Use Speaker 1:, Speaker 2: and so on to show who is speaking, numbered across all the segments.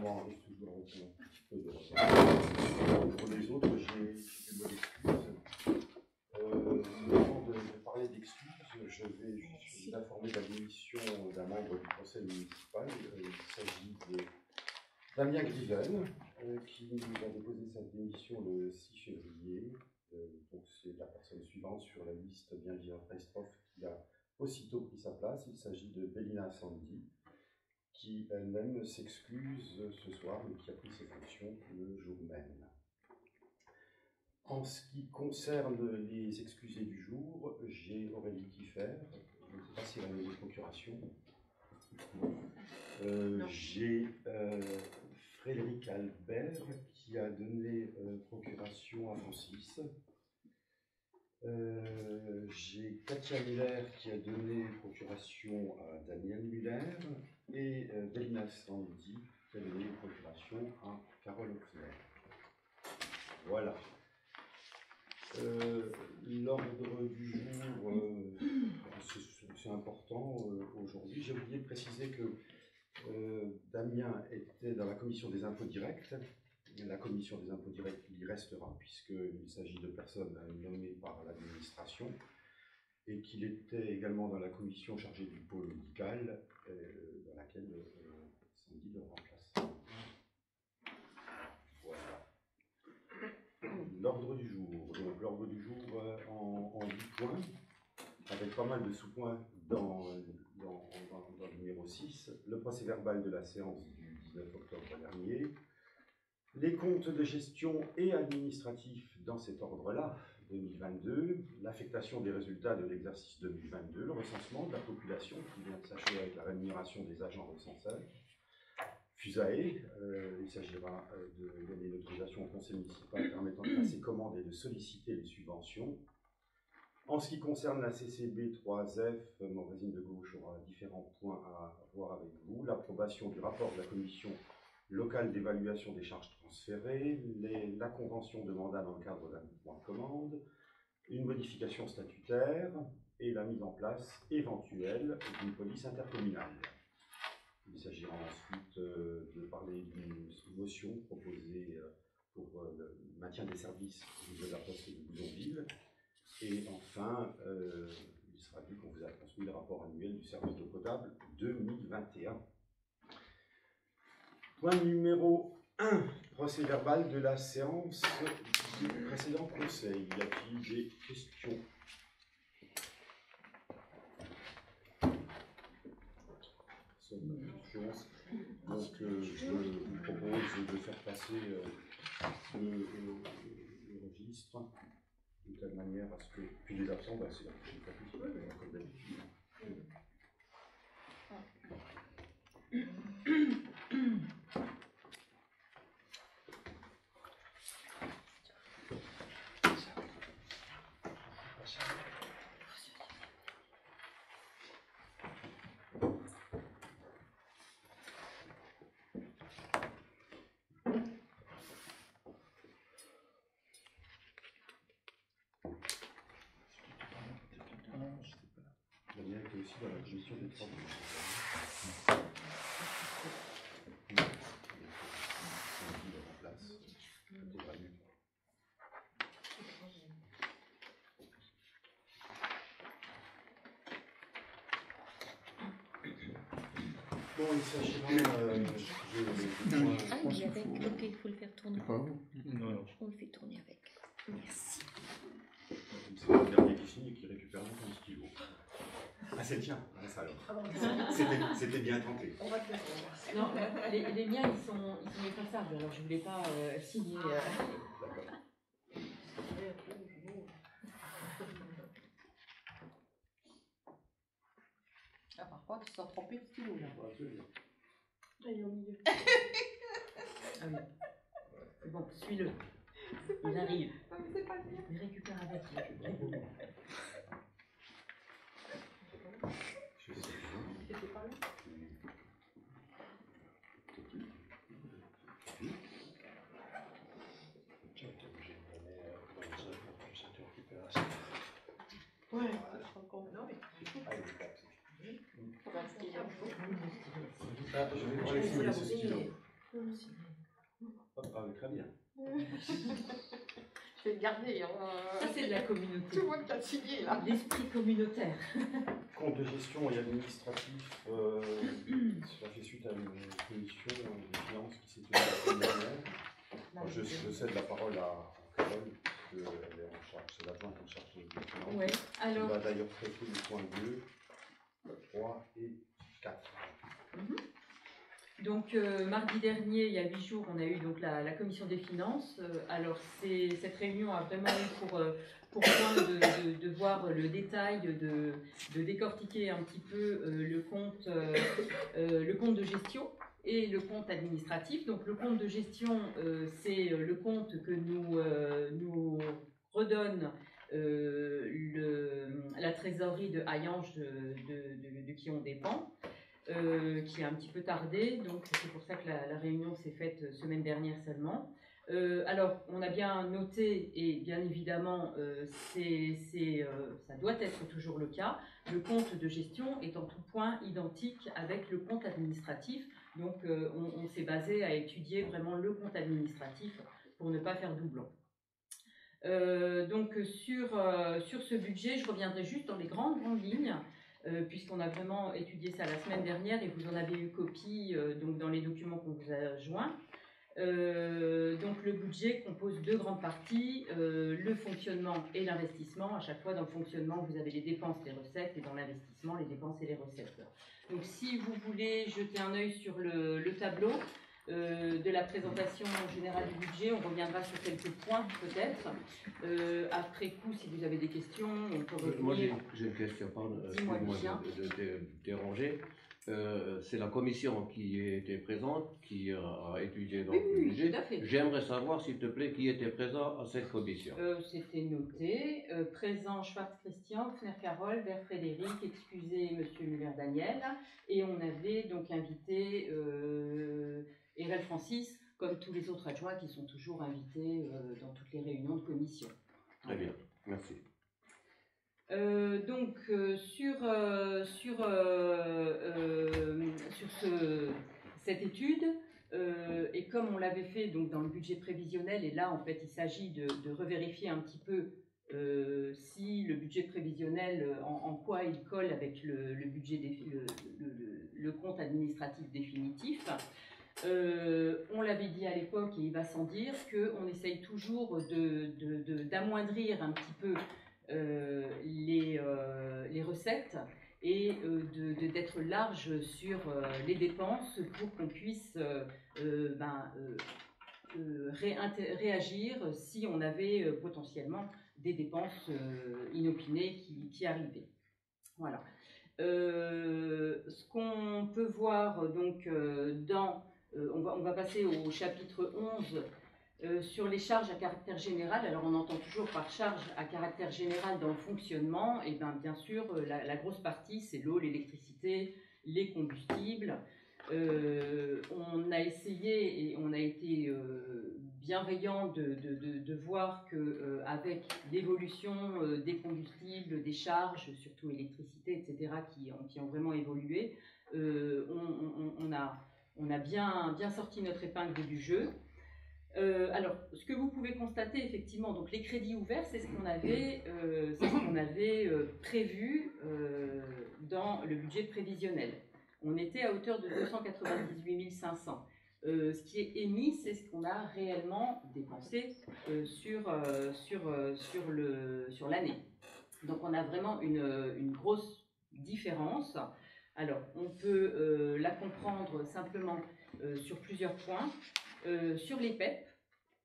Speaker 1: Excusez-moi, est-ce que je dois reprendre un petit peu de retard? Pour les autres, j'ai des bonnes excuses. Avant de parler d'excuses, je vais juste vous informer de la démission d'un membre du conseil municipal. Il s'agit de Damien Grivel, qui a déposé sa démission le 6 février. Donc c'est la personne suivante sur la liste bien vivant Reistrov qui a aussitôt pris sa place. Il s'agit de Bélina Sandy, qui elle-même s'excuse ce soir, mais qui a pris ses fonctions le jour même. En ce qui concerne les excusés du jour, j'ai Aurélie Kiffer, je ne sais pas si elle a eu procuration. J'ai Frédéric Albert qui a donné procuration à Francis. J'ai Katia Muller qui a donné procuration à Daniel Muller et Bélina Sandy qui a donné procuration à Carole Oxner. Voilà. L'ordre du jour, c'est important aujourd'hui. J'ai oublié de préciser que Damien était dans la commission des impôts directs. La commission des impôts directs y restera puisqu'il s'agit de personnes nommées par l'administration et qu'il était également dans la commission chargée du pôle médical dans laquelle Sandy le remplace. Voilà. L'ordre du jour. Donc l'ordre du jour en 8 points, avec pas mal de sous-points dans le numéro 6. Le procès verbal de la séance du 19 octobre dernier. Les comptes de gestion et administratifs dans cet ordre-là, 2022, l'affectation des résultats de l'exercice 2022, le recensement de la population qui vient de s'achever avec la rémunération des agents recenseurs, FUSAE, il s'agira de donner l'autorisation au conseil municipal permettant de passer commande et de solliciter les subventions. En ce qui concerne la CCB 3F, mon voisine de gauche aura différents points à voir avec vous. L'approbation du rapport de la commission locale d'évaluation des charges transférées, la convention de mandat dans le cadre d'un point de commande, une modification statutaire et la mise en place éventuelle d'une police intercommunale. Il s'agira ensuite de parler d'une motion proposée pour le maintien des services au niveau de la poste de Bouzonville. Et enfin, il sera dit qu'on vous a transmis le rapport annuel du service d'eau potable 2021. Point numéro 1, procès verbal de la séance du précédent conseil. Y a-t-il des questions? Donc je vous propose de faire passer le registre de telle manière à ce que. Puis les absents, c'est la prochaine fois comme d'habitude. Daniel était aussi dans la commission des travaux. Bon, il s'agira
Speaker 2: Ah, il est avec. Ok, il faut le faire tourner.
Speaker 3: C'est pas vous?
Speaker 4: Non.
Speaker 2: On le fait tourner avec. Merci.
Speaker 1: c'est le dernier qui signe et qui récupère mon stylo. Ah, c'est le tien, ça alors. C'était bien tenté.
Speaker 5: On va te le faire.
Speaker 6: Non, les miens, ils sont effaçables, alors je voulais pas signer.
Speaker 1: D'accord.
Speaker 5: Ah, par contre, tu t'en trompé de stylo là.
Speaker 6: Il est au milieu. Ah oui. C'est bon, suis-le. Il arrive.
Speaker 5: Non, mais c'est pas le mien.
Speaker 6: Il récupère avec.
Speaker 5: C'était pas là. Ouais, je crois qu'on. Non, mais.
Speaker 1: Ah, je vais vous laisser le stylo. Très bien.
Speaker 5: Je vais le garder.
Speaker 6: Ça, c'est de la communauté.
Speaker 5: Tout le monde qui a signé là.
Speaker 6: L'esprit communautaire.
Speaker 1: Compte de gestion et administratif, ça fait suite à une commission des finances qui s'est tenue la semaine dernière. Alors, je cède la parole à Carole, parce qu'elle est en charge, c'est l'adjointe en charge des finances.
Speaker 6: Ouais. Alors,
Speaker 1: On va d'ailleurs traiter les points 2, 3 et 4.
Speaker 6: donc, mardi dernier, il y a 8 jours, on a eu donc la commission des finances. Alors, cette réunion a vraiment eu pour point de voir le détail, de décortiquer un petit peu le compte de gestion et le compte administratif. Donc, le compte de gestion, c'est le compte que nous redonne la trésorerie de Hayange de qui on dépend. Qui a un petit peu tardé, donc c'est pour ça que la réunion s'est faite semaine dernière seulement. Alors, on a bien noté, et bien évidemment, ça doit être toujours le cas, le compte de gestion est en tout point identique avec le compte administratif, donc on s'est basé à étudier vraiment le compte administratif pour ne pas faire doublon. Donc sur ce budget, je reviendrai juste dans les grandes lignes, puisqu'on a vraiment étudié ça la semaine dernière et vous en avez eu copie donc dans les documents qu'on vous a joints. Donc le budget compose deux grandes parties, le fonctionnement et l'investissement. À chaque fois dans le fonctionnement, vous avez les dépenses, les recettes, et dans l'investissement, les dépenses et les recettes. Donc si vous voulez jeter un œil sur le tableau de la présentation générale du budget, on reviendra sur quelques points peut-être. Après coup, si vous avez des questions, on peut revenir.
Speaker 3: Moi j'ai une question, pardon,
Speaker 6: Dis-moi,
Speaker 3: excuse-moi de déranger. C'est la commission qui était présente, qui a étudié donc le budget.
Speaker 6: Tout à fait.
Speaker 3: J'aimerais savoir, s'il te plaît, qui était présent à cette commission.
Speaker 6: C'était noté. Présent Schwartz Christian, Fner Carole, Vert Frédéric, excusez Monsieur Muller-Daniel. Et on avait donc invité Erel Francis, comme tous les autres adjoints qui sont toujours invités dans toutes les réunions de commission.
Speaker 3: Très bien, merci.
Speaker 6: Donc sur cette étude, et comme on l'avait fait donc dans le budget prévisionnel, et là en fait il s'agit de revérifier un petit peu si le budget prévisionnel, en quoi il colle avec le budget le compte administratif définitif. On l'avait dit à l'époque et il va sans dire qu'on essaye toujours d'amoindrir un petit peu les recettes et d'être large sur les dépenses pour qu'on puisse réagir si on avait potentiellement des dépenses inopinées qui arrivaient. Voilà. Ce qu'on peut voir donc on va passer au chapitre 11 sur les charges à caractère général. Alors on entend toujours par charge à caractère général dans le fonctionnement, et bien sûr la grosse partie c'est l'eau, l'électricité, les combustibles. On a essayé et on a été bienveillant de voir que avec l'évolution des combustibles, des charges, surtout électricité, etc., qui ont vraiment évolué, on a bien sorti notre épingle du jeu. Alors, ce que vous pouvez constater effectivement, donc les crédits ouverts, c'est ce qu'on avait prévu dans le budget prévisionnel. On était à hauteur de 298 500. Ce qui est émis, c'est ce qu'on a réellement dépensé sur l'année. Donc on a vraiment une grosse différence. Alors, on peut la comprendre simplement sur plusieurs points. Sur les PEP,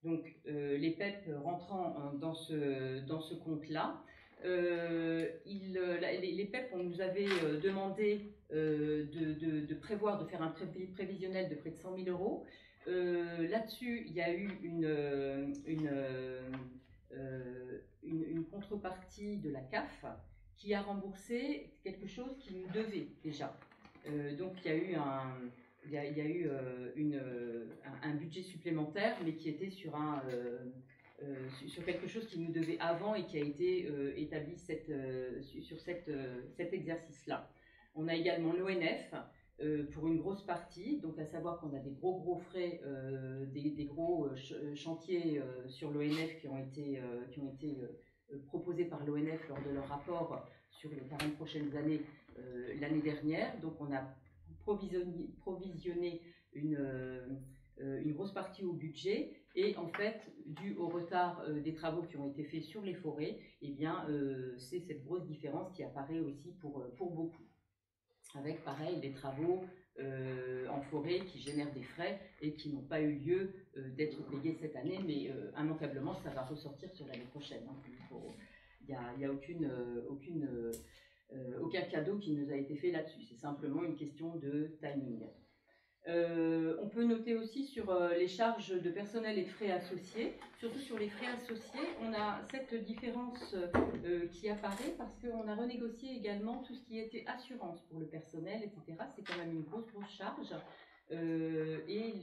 Speaker 6: donc les PEP rentrant dans ce compte-là, les PEP, on nous avait demandé de prévoir de faire un prévisionnel de près de 100 000 euros. Là-dessus, il y a eu une contrepartie de la CAF qui a remboursé quelque chose qui nous devait déjà. Donc il y a eu un budget supplémentaire, mais qui était sur quelque chose qui nous devait avant et qui a été établi sur cet exercice-là. On a également l'ONF pour une grosse partie, donc à savoir qu'on a des gros frais, des gros chantiers sur l'ONF qui ont été proposés par l'ONF lors de leur rapport sur les 40 prochaines années l'année dernière. Donc on a provisionné une grosse partie au budget, et en fait, dû au retard des travaux qui ont été faits sur les forêts, eh bien, c'est cette grosse différence qui apparaît aussi pour beaucoup. Avec, pareil, des travaux en forêt qui génèrent des frais et qui n'ont pas eu lieu d'être payés cette année, mais immanquablement, ça va ressortir sur l'année prochaine. Il n'y a aucun cadeau qui nous a été fait là-dessus. C'est simplement une question de timing. On peut noter aussi sur les charges de personnel et de frais associés. Surtout sur les frais associés, on a cette différence qui apparaît parce qu'on a renégocié également tout ce qui était assurance pour le personnel, etc. C'est quand même une grosse charge. Et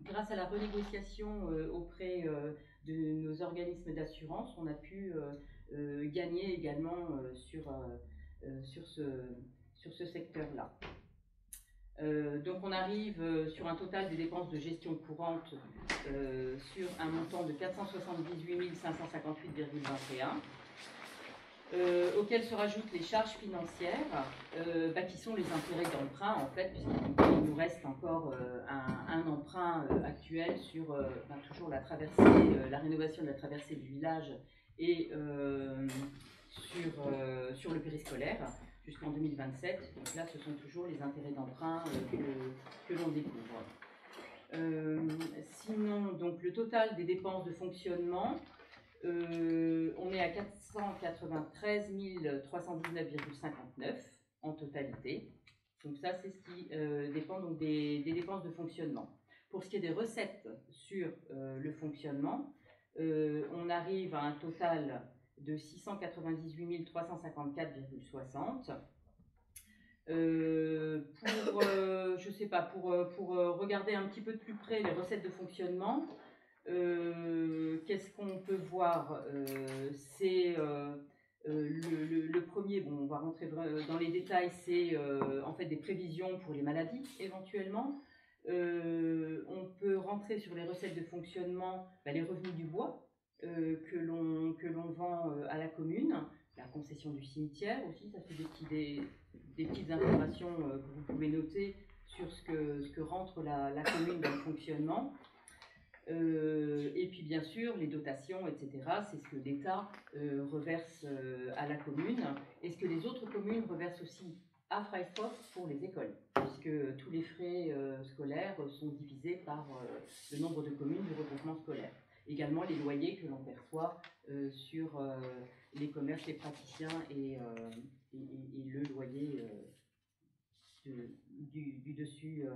Speaker 6: grâce à la renégociation auprès de nos organismes d'assurance, on a pu gagner également sur ce secteur-là. Donc on arrive sur un total des dépenses de gestion courante sur un montant de 478 558,21, auxquels se rajoutent les charges financières qui sont les intérêts d'emprunt en fait, puisqu'il nous reste encore un emprunt actuel sur toujours la traversée, la rénovation de la traversée du village et sur le périscolaire jusqu'en 2027. Donc là, ce sont toujours les intérêts d'emprunt que l'on découvre. Sinon, donc, le total des dépenses de fonctionnement, on est à 493 319,59 en totalité. Donc ça, c'est ce qui dépend donc, des dépenses de fonctionnement. Pour ce qui est des recettes sur le fonctionnement, on arrive à un total de 698 354,60. Je sais pas, pour regarder un petit peu de plus près les recettes de fonctionnement, qu'est-ce qu'on peut voir? C'est le premier, bon, on va rentrer dans les détails, c'est en fait des prévisions pour les maladies éventuellement. On peut rentrer sur les recettes de fonctionnement, les revenus du bois que l'on vend à la commune, la concession du cimetière aussi, ça fait des petites informations que vous pouvez noter sur ce que rentre la commune dans le fonctionnement. Et puis bien sûr les dotations, etc. C'est ce que l'État reverse à la commune et ce que les autres communes reversent aussi à Freisport pour les écoles, puisque tous les frais scolaires sont divisés par le nombre de communes du regroupement scolaire. Également les loyers que l'on perçoit sur les commerces, les praticiens et le loyer du dessus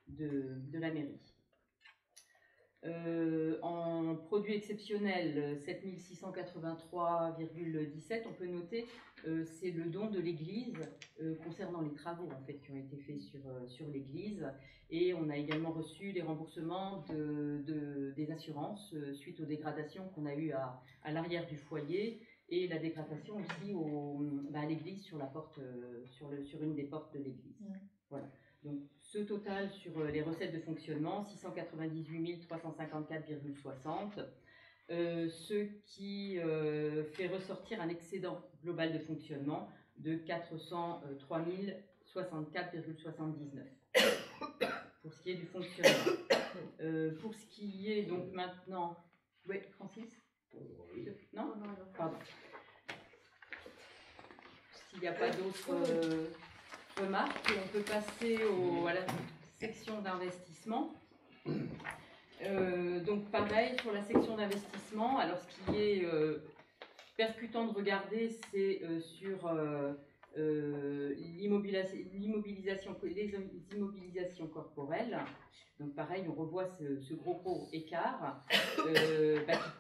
Speaker 6: de la mairie. En produits exceptionnels, 7683,17, on peut noter, c'est le don de l'église concernant les travaux en fait, qui ont été faits sur l'église. Et on a également reçu les remboursements des assurances suite aux dégradations qu'on a eues à l'arrière du foyer et la dégradation aussi à l'église sur la porte, sur une des portes de l'église. Voilà. Donc, ce total sur les recettes de fonctionnement, 698 354,60, ce qui fait ressortir un excédent global de fonctionnement de 403 064,79 pour ce qui est du fonctionnement. Pour ce qui est donc maintenant... Oui, Francis? Non, pardon. S'il n'y a pas d'autres remarques, on peut passer à la section d'investissement. Donc pareil, sur la section d'investissement, alors ce qui est percutant de regarder, c'est sur les immobilisations corporelles. Donc pareil, on revoit ce gros écart qui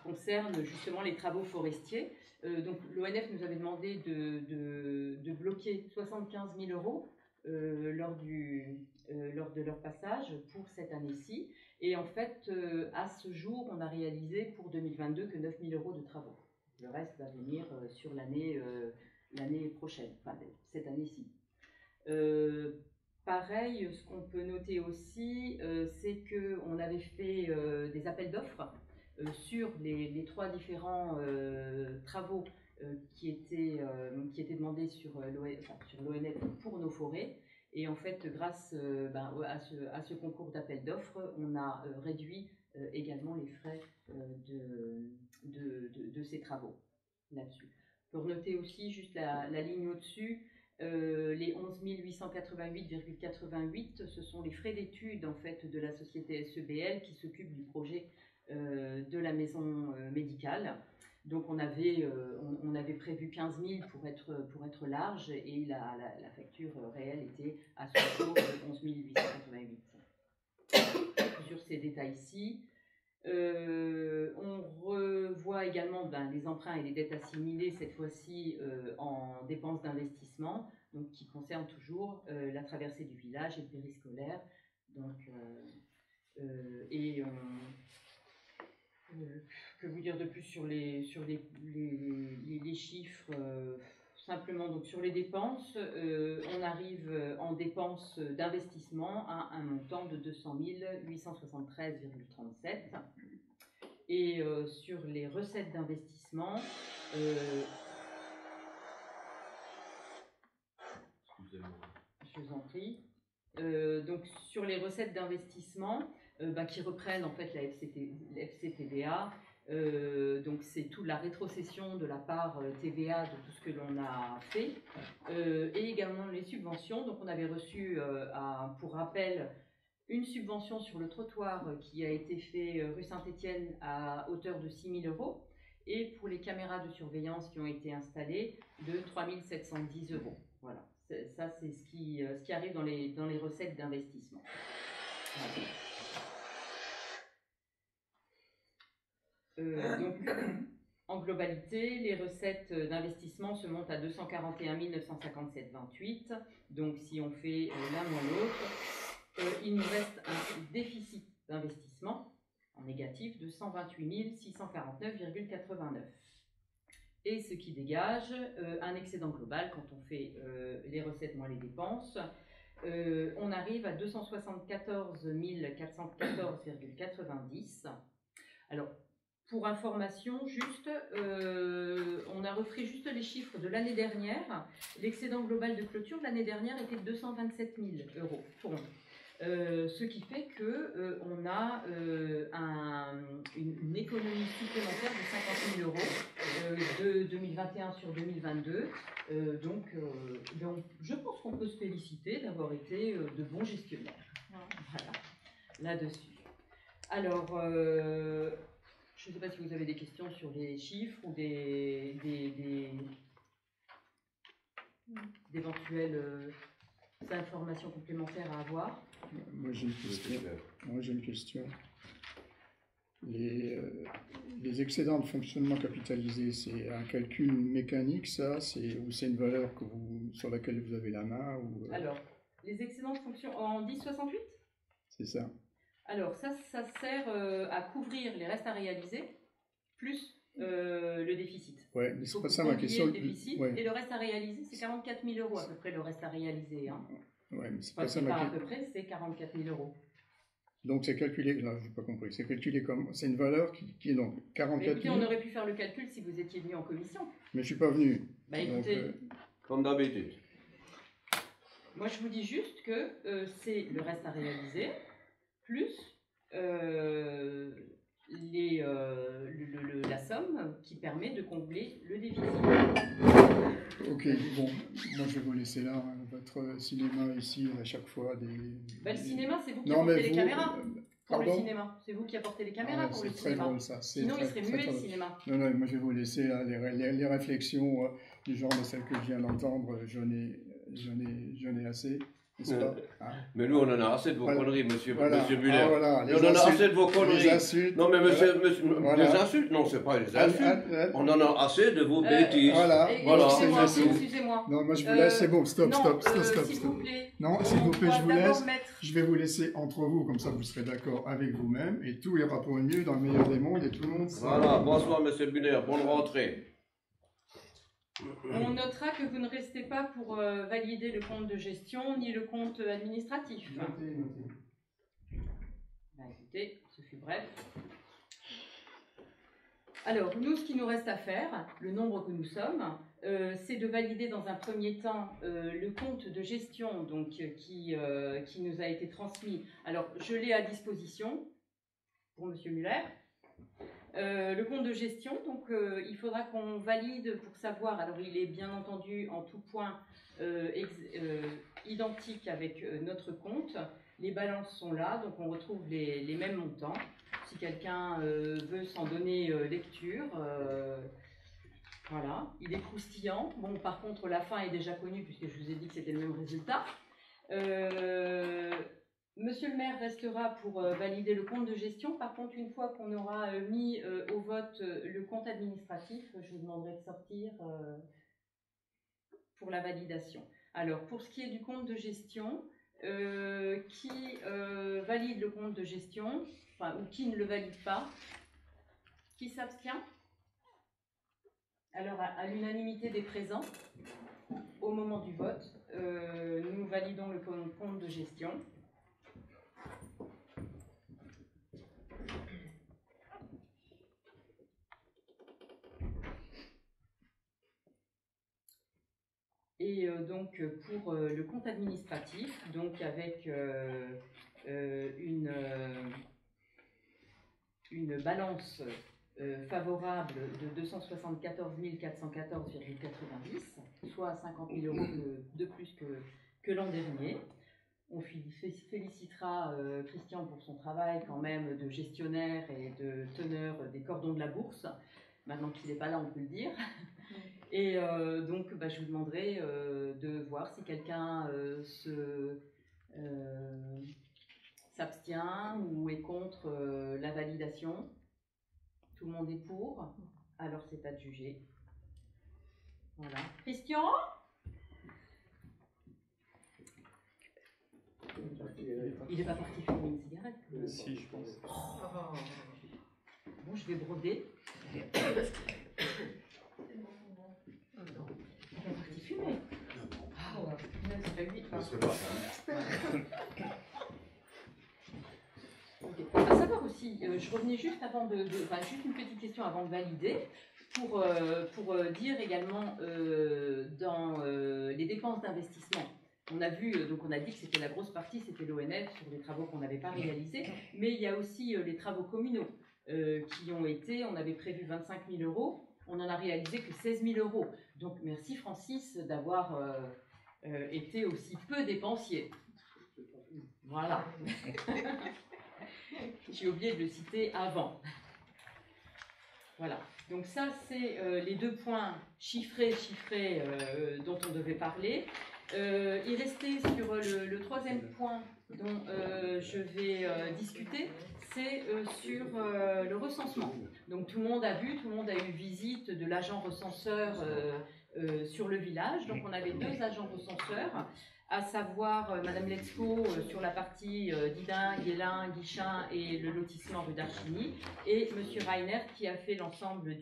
Speaker 6: concerne justement les travaux forestiers. Donc l'ONF nous avait demandé de bloquer 75 000 euros lors de leur passage pour cette année-ci. Et en fait, à ce jour, on a réalisé pour 2022 que 9 000 euros de travaux. Le reste va venir sur l'année prochaine, enfin cette année-ci. pareil, ce qu'on peut noter aussi, c'est qu'on avait fait des appels d'offres sur les 3 différents travaux qui étaient demandés sur l'ONF pour nos forêts. Et en fait, grâce à ce concours d'appel d'offres, on a réduit également les frais de ces travaux là-dessus. Pour noter aussi juste la ligne au-dessus, les 11 888,88, ce sont les frais d'études en fait de la société SEBL qui s'occupe du projet de la maison médicale. Donc on avait prévu 15 000 pour être large et la facture réelle était à ce jour de 11 888. Sur ces détails-ci, on revoit également les emprunts et les dettes assimilées, cette fois-ci en dépenses d'investissement, donc qui concernent toujours la traversée du village et le périscolaire. Donc, que vous dire de plus sur les chiffres simplement, donc sur les dépenses, on arrive en dépenses d'investissement à un montant de 200 873,37. Et sur les recettes d'investissement, je vous en prie. Donc sur les recettes d'investissement qui reprennent en fait la FCTVA, donc c'est toute la rétrocession de la part TVA de tout ce que l'on a fait, et également les subventions. Donc on avait reçu, pour rappel, une subvention sur le trottoir qui a été fait rue Saint-Étienne à hauteur de 6 000 €, et pour les caméras de surveillance qui ont été installées de 3 710 €. Voilà, ça c'est ce qui arrive dans les recettes d'investissement. Voilà. Donc, en globalité, les recettes d'investissement se montent à 241 957,28. Donc, si on fait l'un moins l'autre, il nous reste un déficit d'investissement en négatif de 128 649,89. Et ce qui dégage un excédent global quand on fait les recettes moins les dépenses. On arrive à 274 414,90. Alors, pour information, juste, on a repris juste les chiffres de l'année dernière. L'excédent global de clôture de l'année dernière était de 227 000 €. Ce qui fait qu'on a une économie supplémentaire de 50 000 € de 2021 sur 2022. Donc, je pense qu'on peut se féliciter d'avoir été de bons gestionnaires. Voilà, là-dessus. Alors, je ne sais pas si vous avez des questions sur les chiffres ou d'éventuelles informations complémentaires à avoir.
Speaker 4: Moi j'ai une question. Les excédents de fonctionnement capitalisés, c'est un calcul mécanique, ça, ou c'est une valeur sur laquelle vous avez la main ou,
Speaker 6: Alors, les excédents de fonction en 1068 ?
Speaker 4: C'est ça.
Speaker 6: Alors, ça sert à couvrir les restes à réaliser, plus le déficit.
Speaker 4: Ouais, mais c'est pas ça ma question.
Speaker 6: Le déficit, et le reste à réaliser, c'est 44 000 € à peu près le reste à réaliser. Hein.
Speaker 4: Ouais, mais c'est pas ça ma question.
Speaker 6: À peu près, c'est 44 000 €.
Speaker 4: Donc c'est calculé, là je n'ai pas compris, c'est calculé comme, c'est une valeur qui est donc 44 000.
Speaker 6: On aurait pu faire le calcul si vous étiez venu en commission.
Speaker 4: Mais je ne suis pas venu.
Speaker 6: Bah écoutez,
Speaker 4: donc,
Speaker 3: comme d'habitude.
Speaker 6: Moi je vous dis juste que c'est le reste à réaliser, plus la somme qui permet de combler le déficit.
Speaker 4: Ok, bon, moi je vais vous laisser là, hein, votre cinéma ici, à chaque fois
Speaker 6: le cinéma, c'est vous qui apportez les caméras pour le cinéma. C'est vous qui apportez les caméras pour le cinéma.
Speaker 4: C'est très drôle ça.
Speaker 6: Sinon il serait muet le cinéma.
Speaker 4: Non, moi je vais vous laisser là, les réflexions du genre de celles que je viens d'entendre, j'en ai assez.
Speaker 3: Mais nous, on en a assez de vos conneries, monsieur Müller.
Speaker 4: Voilà,
Speaker 3: on en a assez de vos conneries.
Speaker 4: Les insultes.
Speaker 3: Non, mais monsieur les insultes, non, c'est pas les insultes. On en a assez de vos bêtises.
Speaker 4: Voilà.
Speaker 6: Excusez-moi.
Speaker 4: Non, moi je vous laisse, c'est bon, stop.
Speaker 6: S'il vous plaît.
Speaker 4: Non, s'il vous plaît, je vous laisse. Je vais vous laisser entre vous, comme ça vous serez d'accord avec vous-même, et tout ira pour le mieux dans le meilleur des mondes, et tout le monde.
Speaker 3: Voilà, bonsoir monsieur Müller, bonne rentrée.
Speaker 6: On notera que vous ne restez pas pour valider le compte de gestion ni le compte administratif. Ben, écoutez, ce fut bref. Alors, nous, ce qui nous reste à faire, le nombre que nous sommes, c'est de valider dans un premier temps le compte de gestion donc, qui nous a été transmis. Alors, je l'ai à disposition pour M. Muller. Le compte de gestion, donc il faudra qu'on valide pour savoir, alors il est bien entendu en tout point identique avec notre compte, les balances sont là, donc on retrouve les mêmes montants. Si quelqu'un veut s'en donner lecture, voilà, il est croustillant. Bon, par contre, la fin est déjà connue puisque je vous ai dit que c'était le même résultat. Monsieur le maire restera pour valider le compte de gestion. Par contre, une fois qu'on aura mis au vote le compte administratif, je vous demanderai de sortir pour la validation. Alors, pour ce qui est du compte de gestion, qui valide le compte de gestion, enfin, ou qui ne le valide pas, qui s'abstient? Alors, à l'unanimité des présents, au moment du vote, nous validons le compte de gestion. Et donc pour le compte administratif, donc avec une balance favorable de 274 414,90, soit 50 000 € de plus que l'an dernier. On félicitera Christian pour son travail quand même de gestionnaire et de teneur des cordons de la bourse. Maintenant qu'il n'est pas là, on peut le dire. Et donc, je vous demanderai de voir si quelqu'un s'abstient ou est contre la validation. Tout le monde est pour. Alors, c'est à juger. Voilà. Christian? Il n'est pas parti fumer une cigarette.
Speaker 4: Si, je pense.
Speaker 6: Bon, je vais broder. Il est pas parti fumer. Ah, c'est pas lui.
Speaker 1: Je serais pas fan.
Speaker 6: Okay. À savoir aussi, je revenais juste avant juste une petite question avant de valider, pour dire également dans les dépenses d'investissement. On a vu, donc on a dit que c'était la grosse partie, c'était l'ONF sur les travaux qu'on n'avait pas réalisés, mais il y a aussi les travaux communaux qui ont été, on avait prévu 25 000 €, on n'en a réalisé que 16 000 €. Donc merci Francis d'avoir été aussi peu dépensier. Voilà. J'ai oublié de le citer avant. Voilà. Donc ça, c'est les deux points chiffrés dont on devait parler. Il restait sur le troisième point dont je vais discuter, c'est sur le recensement. Donc tout le monde a vu, tout le monde a eu visite de l'agent recenseur sur le village. Donc on avait deux agents recenseurs, à savoir Madame Letzko sur la partie Didin, Guélin, Guichin et le lotissement rue d'Archigny, et Monsieur Reiner qui a fait l'ensemble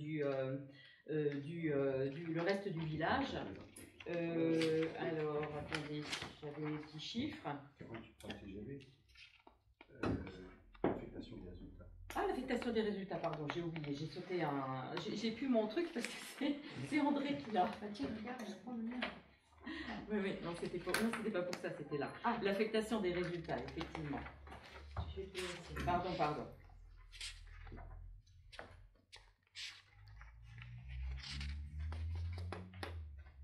Speaker 6: le reste du village. Alors, attendez, j'avais les petits chiffres.
Speaker 1: L'affectation des résultats.
Speaker 6: Ah, l'affectation des résultats, pardon, j'ai oublié, j'ai sauté j'ai plus mon truc parce que c'est André qui l'a.
Speaker 5: Tiens, regarde, je prends le mien.
Speaker 6: Oui, non, c'était pas pour ça, c'était là. Ah, l'affectation des résultats, effectivement. Pardon.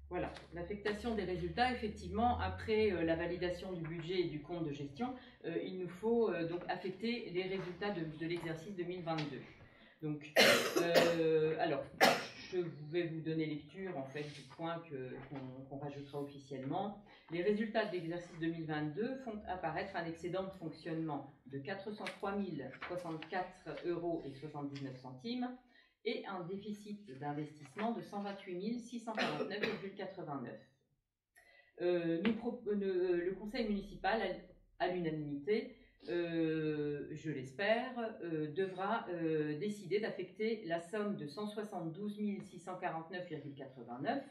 Speaker 6: Voilà, l'affectation des résultats, effectivement, après la validation du budget et du compte de gestion, il nous faut donc affecter les résultats de l'exercice 2022. Donc, alors, je vais vous donner lecture en fait du point qu'on rajoutera officiellement. Les résultats de l'exercice 2022 font apparaître un excédent de fonctionnement de 403 064,79 € et un déficit d'investissement de 128 649,89 €. Le conseil municipal, à l'unanimité, je l'espère, devra décider d'affecter la somme de 172 649,89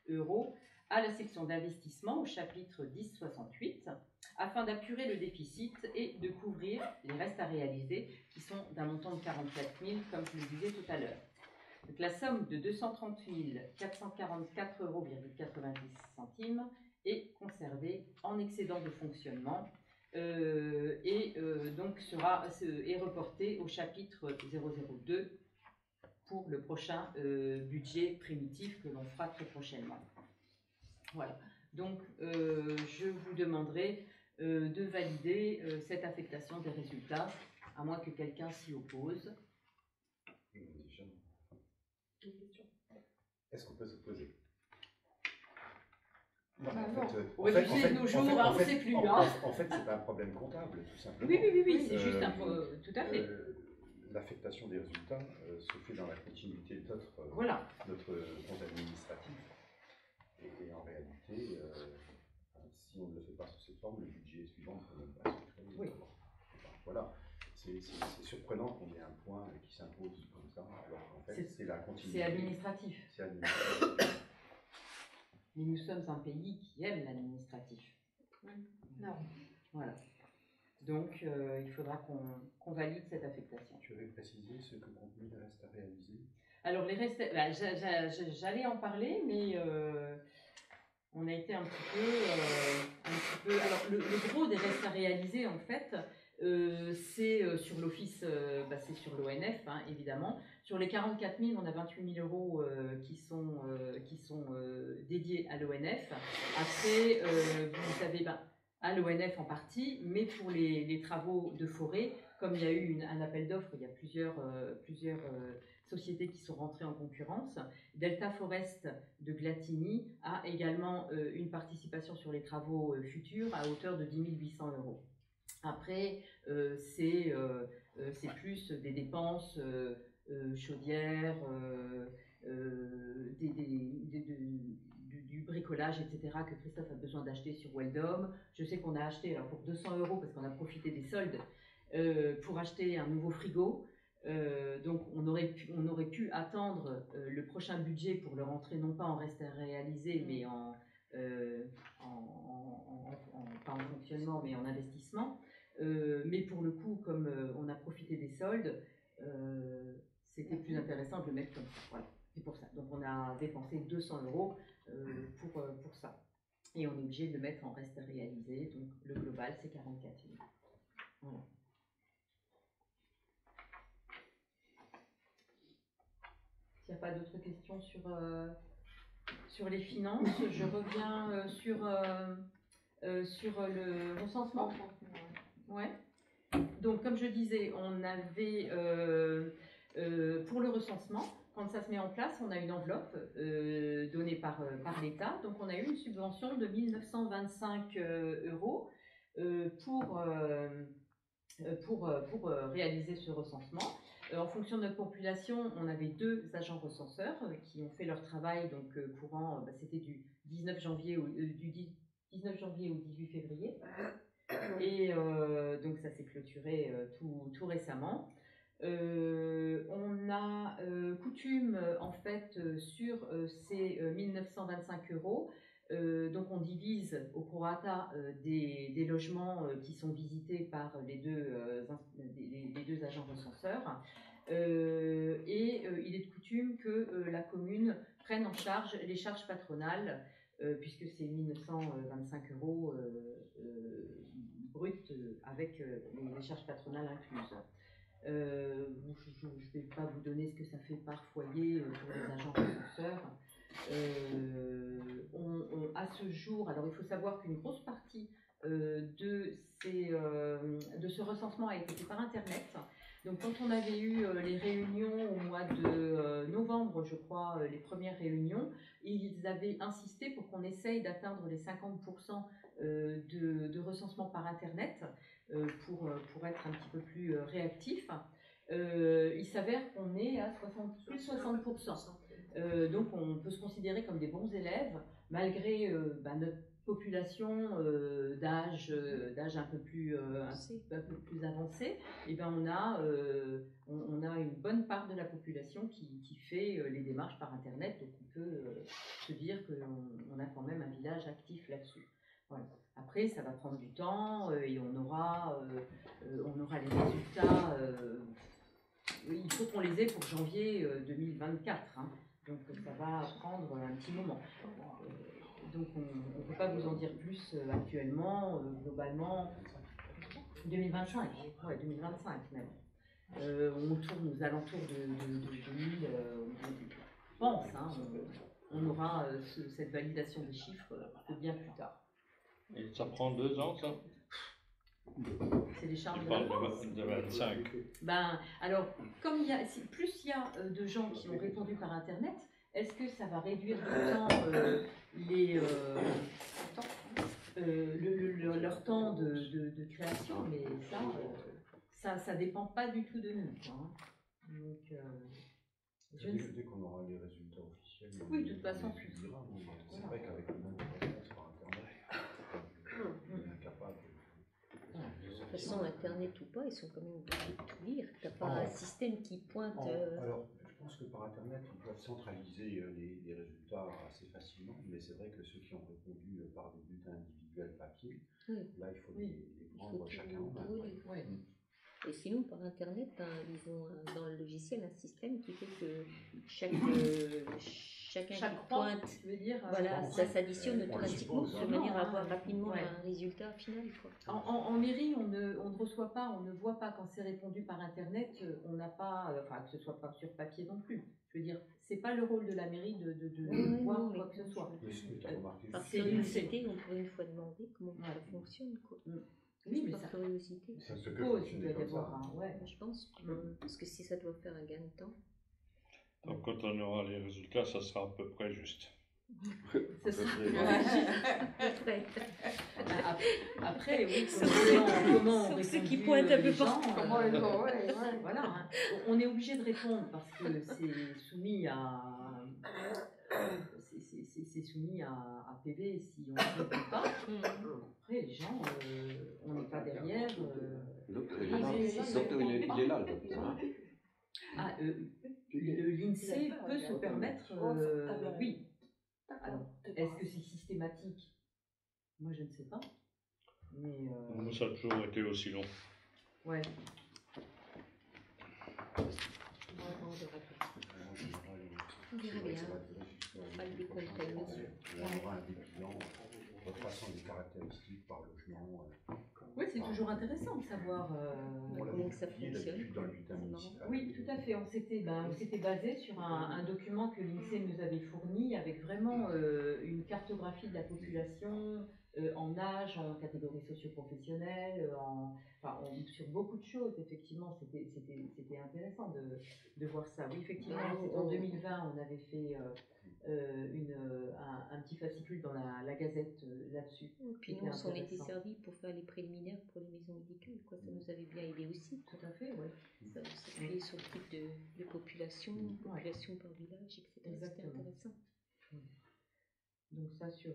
Speaker 6: € à la section d'investissement au chapitre 1068 afin d'apurer le déficit et de couvrir les restes à réaliser qui sont d'un montant de 44 000 comme je le disais tout à l'heure. Donc, la somme de 230 444,90 € est conservée en excédent de fonctionnement donc est reportée au chapitre 002 pour le prochain budget primitif que l'on fera très prochainement. Voilà, donc je vous demanderai de valider cette affectation des résultats, à moins que quelqu'un s'y oppose.
Speaker 1: Est-ce qu'on peut s'opposer? Non,
Speaker 5: Ah,
Speaker 1: en
Speaker 5: non.
Speaker 1: fait,
Speaker 6: Au réfugié de nos jours, on ne sait plus.
Speaker 1: En fait, c'est pas un problème comptable, tout simplement.
Speaker 6: Oui, c'est juste un peu. Tout à fait.
Speaker 1: L'affectation des résultats se fait dans la continuité de notre compte administratif. Et en réalité, si on ne le fait pas sous cette forme, le budget suivant ne peut même pas se créer.
Speaker 6: Oui.
Speaker 1: Voilà. C'est surprenant qu'on ait un point qui s'impose comme ça, alors qu'en fait, c'est la continuité.
Speaker 6: C'est administratif.
Speaker 1: C'est administratif.
Speaker 6: Mais nous sommes un pays qui aime l'administratif.
Speaker 5: Non.
Speaker 6: Voilà. Donc, il faudra qu'on valide cette affectation.
Speaker 1: Tu avais précisé ce que contenu les restes à réaliser?
Speaker 6: Alors, les restes, j'allais en parler, mais on a été un petit peu. Alors, le gros des restes à réaliser, en fait, c'est sur l'office, c'est sur l'ONF, hein, évidemment. Sur les 44 000, on a 28 000 € qui sont dédiés à l'ONF. Après, vous savez, à l'ONF en partie, mais pour les travaux de forêt, comme il y a eu un appel d'offres, il y a plusieurs sociétés qui sont rentrées en concurrence. Delta Forest de Glatigny a également une participation sur les travaux futurs à hauteur de 10 800 €. Après, c'est plus des dépenses chaudières, du bricolage, etc., que Christophe a besoin d'acheter sur Weldom. Je sais qu'on a acheté alors pour 200 € parce qu'on a profité des soldes pour acheter un nouveau frigo. Donc on aurait pu attendre le prochain budget pour le rentrer non pas en reste à réaliser, mais pas en fonctionnement, mais en investissement. Mais pour le coup, comme on a profité des soldes, c'était plus intéressant de le mettre comme ça. Voilà, c'est pour ça. Donc on a dépensé 200 € pour ça. Et on est obligé de le mettre en reste à réaliser. Donc le global, c'est 44 000. Voilà. S'il n'y a pas d'autres questions sur les finances, je reviens sur le recensement. Ouais. Donc, comme je disais, on avait, pour le recensement, quand ça se met en place, on a une enveloppe donnée par l'État. Donc, on a eu une subvention de 1 925 € pour réaliser ce recensement. En fonction de notre population, on avait 2 agents recenseurs qui ont fait leur travail donc courant, c'était du 19 janvier au 18 février. Et donc ça s'est clôturé tout récemment. On a coutume en fait sur ces 1 925 €. Donc on divise au prorata des logements qui sont visités par les deux agents recenseurs. Et il est de coutume que la commune prenne en charge les charges patronales, puisque c'est 1 925 € brut avec les charges patronales incluses. Je ne vais pas vous donner ce que ça fait par foyer pour les agents recenseurs. À ce jour, alors il faut savoir qu'une grosse partie de ce recensement a été fait par Internet. Donc quand on avait eu les réunions au mois de novembre, je crois, les premières réunions, ils avaient insisté pour qu'on essaye d'atteindre les 50% de recensement par Internet pour être un petit peu plus réactif. Il s'avère qu'on est à plus de 60%. Donc on peut se considérer comme des bons élèves, malgré notre population d'âge un peu plus avancé, et ben on a une bonne part de la population qui fait les démarches par internet, donc on peut se dire qu'on a quand même un village actif là-dessus. Voilà. Après, ça va prendre du temps et on aura les résultats. Il faut qu'on les ait pour janvier 2024. Hein. Donc ça va prendre un petit moment. Donc on ne peut pas vous en dire plus actuellement, globalement. 2025, ouais, 2025 même. On tourne aux alentours de 2000, je pense. Hein, on aura cette validation des chiffres bien plus tard.
Speaker 7: Et ça prend 2 ans, ça?
Speaker 6: C'est les charges
Speaker 7: Je
Speaker 6: de
Speaker 7: parle
Speaker 6: la France.
Speaker 7: de 25.
Speaker 6: Ben, alors, comme plus il y a de gens qui ont répondu par Internet, est-ce que ça va réduire d'autant leur temps de création? Mais ça dépend pas du tout de nous. Quoi, hein. Donc,
Speaker 1: Dès qu'on aura les résultats officiels,
Speaker 6: oui, de toute façon,
Speaker 1: on les publiera, mais c'est vrai qu'avec le nombre de réponses par Internet, on est incapable.
Speaker 2: De toute façon, Internet ou pas, ils sont quand même obligés de tout lire. Tu n'as pas un système qui pointe.
Speaker 1: Alors, je pense que par Internet, ils peuvent centraliser les résultats assez facilement, mais c'est vrai que ceux qui ont répondu par des bulletins individuels papier, là, il faut les prendre chacun en main.
Speaker 6: ouais.
Speaker 2: Et sinon, par Internet, ils ont dans le logiciel un système qui fait que chacun qui
Speaker 6: croix,
Speaker 2: pointe,
Speaker 6: tu veux dire,
Speaker 2: voilà, ça s'additionne
Speaker 1: on le
Speaker 2: automatiquement
Speaker 1: suppose,
Speaker 2: de
Speaker 1: hein.
Speaker 2: manière à avoir rapidement
Speaker 6: Ouais.
Speaker 2: un résultat final. Quoi.
Speaker 6: En mairie, on ne reçoit pas, on ne voit pas quand c'est répondu par Internet, on n'a pas, enfin que ce soit pas sur papier non plus. Je veux dire, c'est pas le rôle de la mairie de voir
Speaker 2: non,
Speaker 6: quoi
Speaker 2: mais
Speaker 6: que ce soit.
Speaker 1: Mais ce que tu as remarqué,
Speaker 2: Par
Speaker 6: C'est
Speaker 2: curiosité, on pourrait une fois demander comment ça
Speaker 6: Ouais.
Speaker 2: fonctionne. Quoi.
Speaker 6: Oui, mais
Speaker 2: Par
Speaker 6: ça
Speaker 2: curiosité.
Speaker 1: ça ne peut que
Speaker 6: suppose qu'il doit
Speaker 1: fonctionner
Speaker 6: y
Speaker 1: comme ça.
Speaker 6: avoir un. Ouais.
Speaker 2: Je pense, parce que si ça doit faire un gain de temps.
Speaker 7: Donc quand on aura les résultats, ça sera à peu près juste.
Speaker 6: C'est ça.
Speaker 2: Après,
Speaker 6: Après, oui, comment on
Speaker 2: Sauf ceux
Speaker 6: répond
Speaker 2: qui pointent un peu
Speaker 6: partout.
Speaker 5: Comment ils ont, ouais.
Speaker 6: Voilà, hein. On est obligé de répondre parce que c'est soumis à. C'est soumis à PV si on ne répond pas. Après, les gens, on n'est pas derrière.
Speaker 3: Docteur, il est là, le docteur. Hein.
Speaker 6: Ah, l'INSEE peut se permettre. Oui. Alors, est-ce que c'est systématique? Moi, je ne sais pas. Mais.
Speaker 7: Moi, ça a toujours été aussi long.
Speaker 6: Ouais.
Speaker 2: on verra bien. Pas le décompter.
Speaker 1: On aura un bilan retraçant des caractéristiques par logement.
Speaker 6: Oui, c'est toujours intéressant de savoir.
Speaker 1: On l'a
Speaker 2: Comment que ça
Speaker 1: publié
Speaker 2: fonctionne.
Speaker 1: d'habitude dans le bulletin
Speaker 2: C'est marrant.
Speaker 1: municipal.
Speaker 6: Oui, tout à fait. On s'était basé sur un document que l'INSEE nous avait fourni avec vraiment une cartographie de la population en âge, en catégorie socio-professionnelle, sur beaucoup de choses. Effectivement, c'était intéressant de voir ça. Oui, effectivement, c'était en 2020, on avait fait un petit fascicule dans la Gazette là-dessus.
Speaker 2: Puis nous, on s'en était servi pour faire les préliminaires pour les maisons médicales. Quoi. Ça nous avait bien aidé aussi.
Speaker 6: Tout à fait, oui.
Speaker 2: Ça s'appuyait sur le type de population, population par village, etc. C'était
Speaker 6: Exactement.
Speaker 2: intéressant.
Speaker 6: Donc ça sur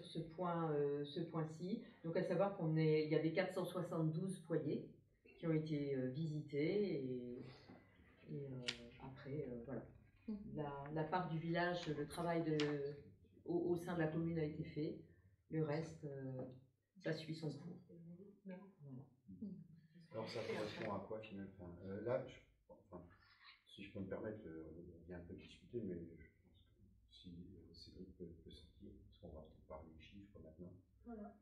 Speaker 6: ce point-ci. Donc à savoir il y avait 472 foyers qui ont été visités et après voilà. La part du village, le travail au sein de la commune a été fait. Le reste, ça suit son cours. Voilà.
Speaker 1: Alors ça correspond à quoi finalement? Là, si je peux me permettre, on vient un peu discuter, mais je pense que si Cédric peut sortir, parce qu'on va peut-être parler des chiffres maintenant.
Speaker 5: Voilà.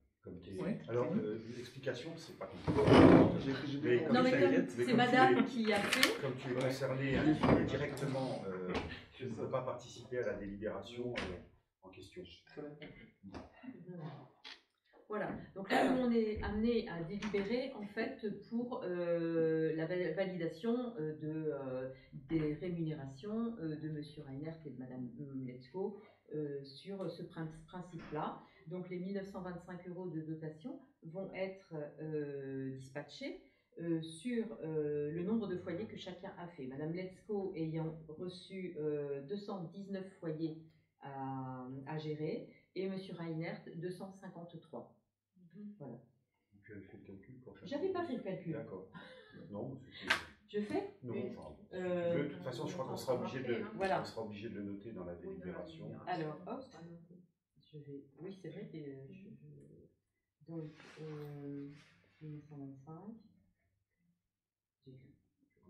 Speaker 1: Alors l'explication, c'est pas compliqué.
Speaker 6: Non mais c'est madame qui a fait.
Speaker 1: Comme tu es concerné un petit peu directement, tu ne peux pas participer à la délibération en question.
Speaker 6: Voilà, donc là on est amené à délibérer en fait pour la validation des rémunérations de M. Reinert et de Mme Letzko sur ce principe-là. Donc les 1925 € de dotation vont être dispatchés sur le nombre de foyers que chacun a fait. Mme Letzko ayant reçu 219 foyers à gérer, et M. Reinert 253. Voilà.
Speaker 1: Tu avais fait le calcul pour chaque.
Speaker 6: J'avais pas fait le calcul.
Speaker 1: D'accord. Non, c'était.
Speaker 6: Je fais
Speaker 1: Non,
Speaker 5: Oui.
Speaker 1: enfin, si tu veux, de toute façon, je crois qu'on sera obligé de,
Speaker 6: Voilà.
Speaker 1: on sera obligé de le noter dans la délibération.
Speaker 6: Alors, hop, je vais. Oui, c'est vrai que donc 1925.
Speaker 1: On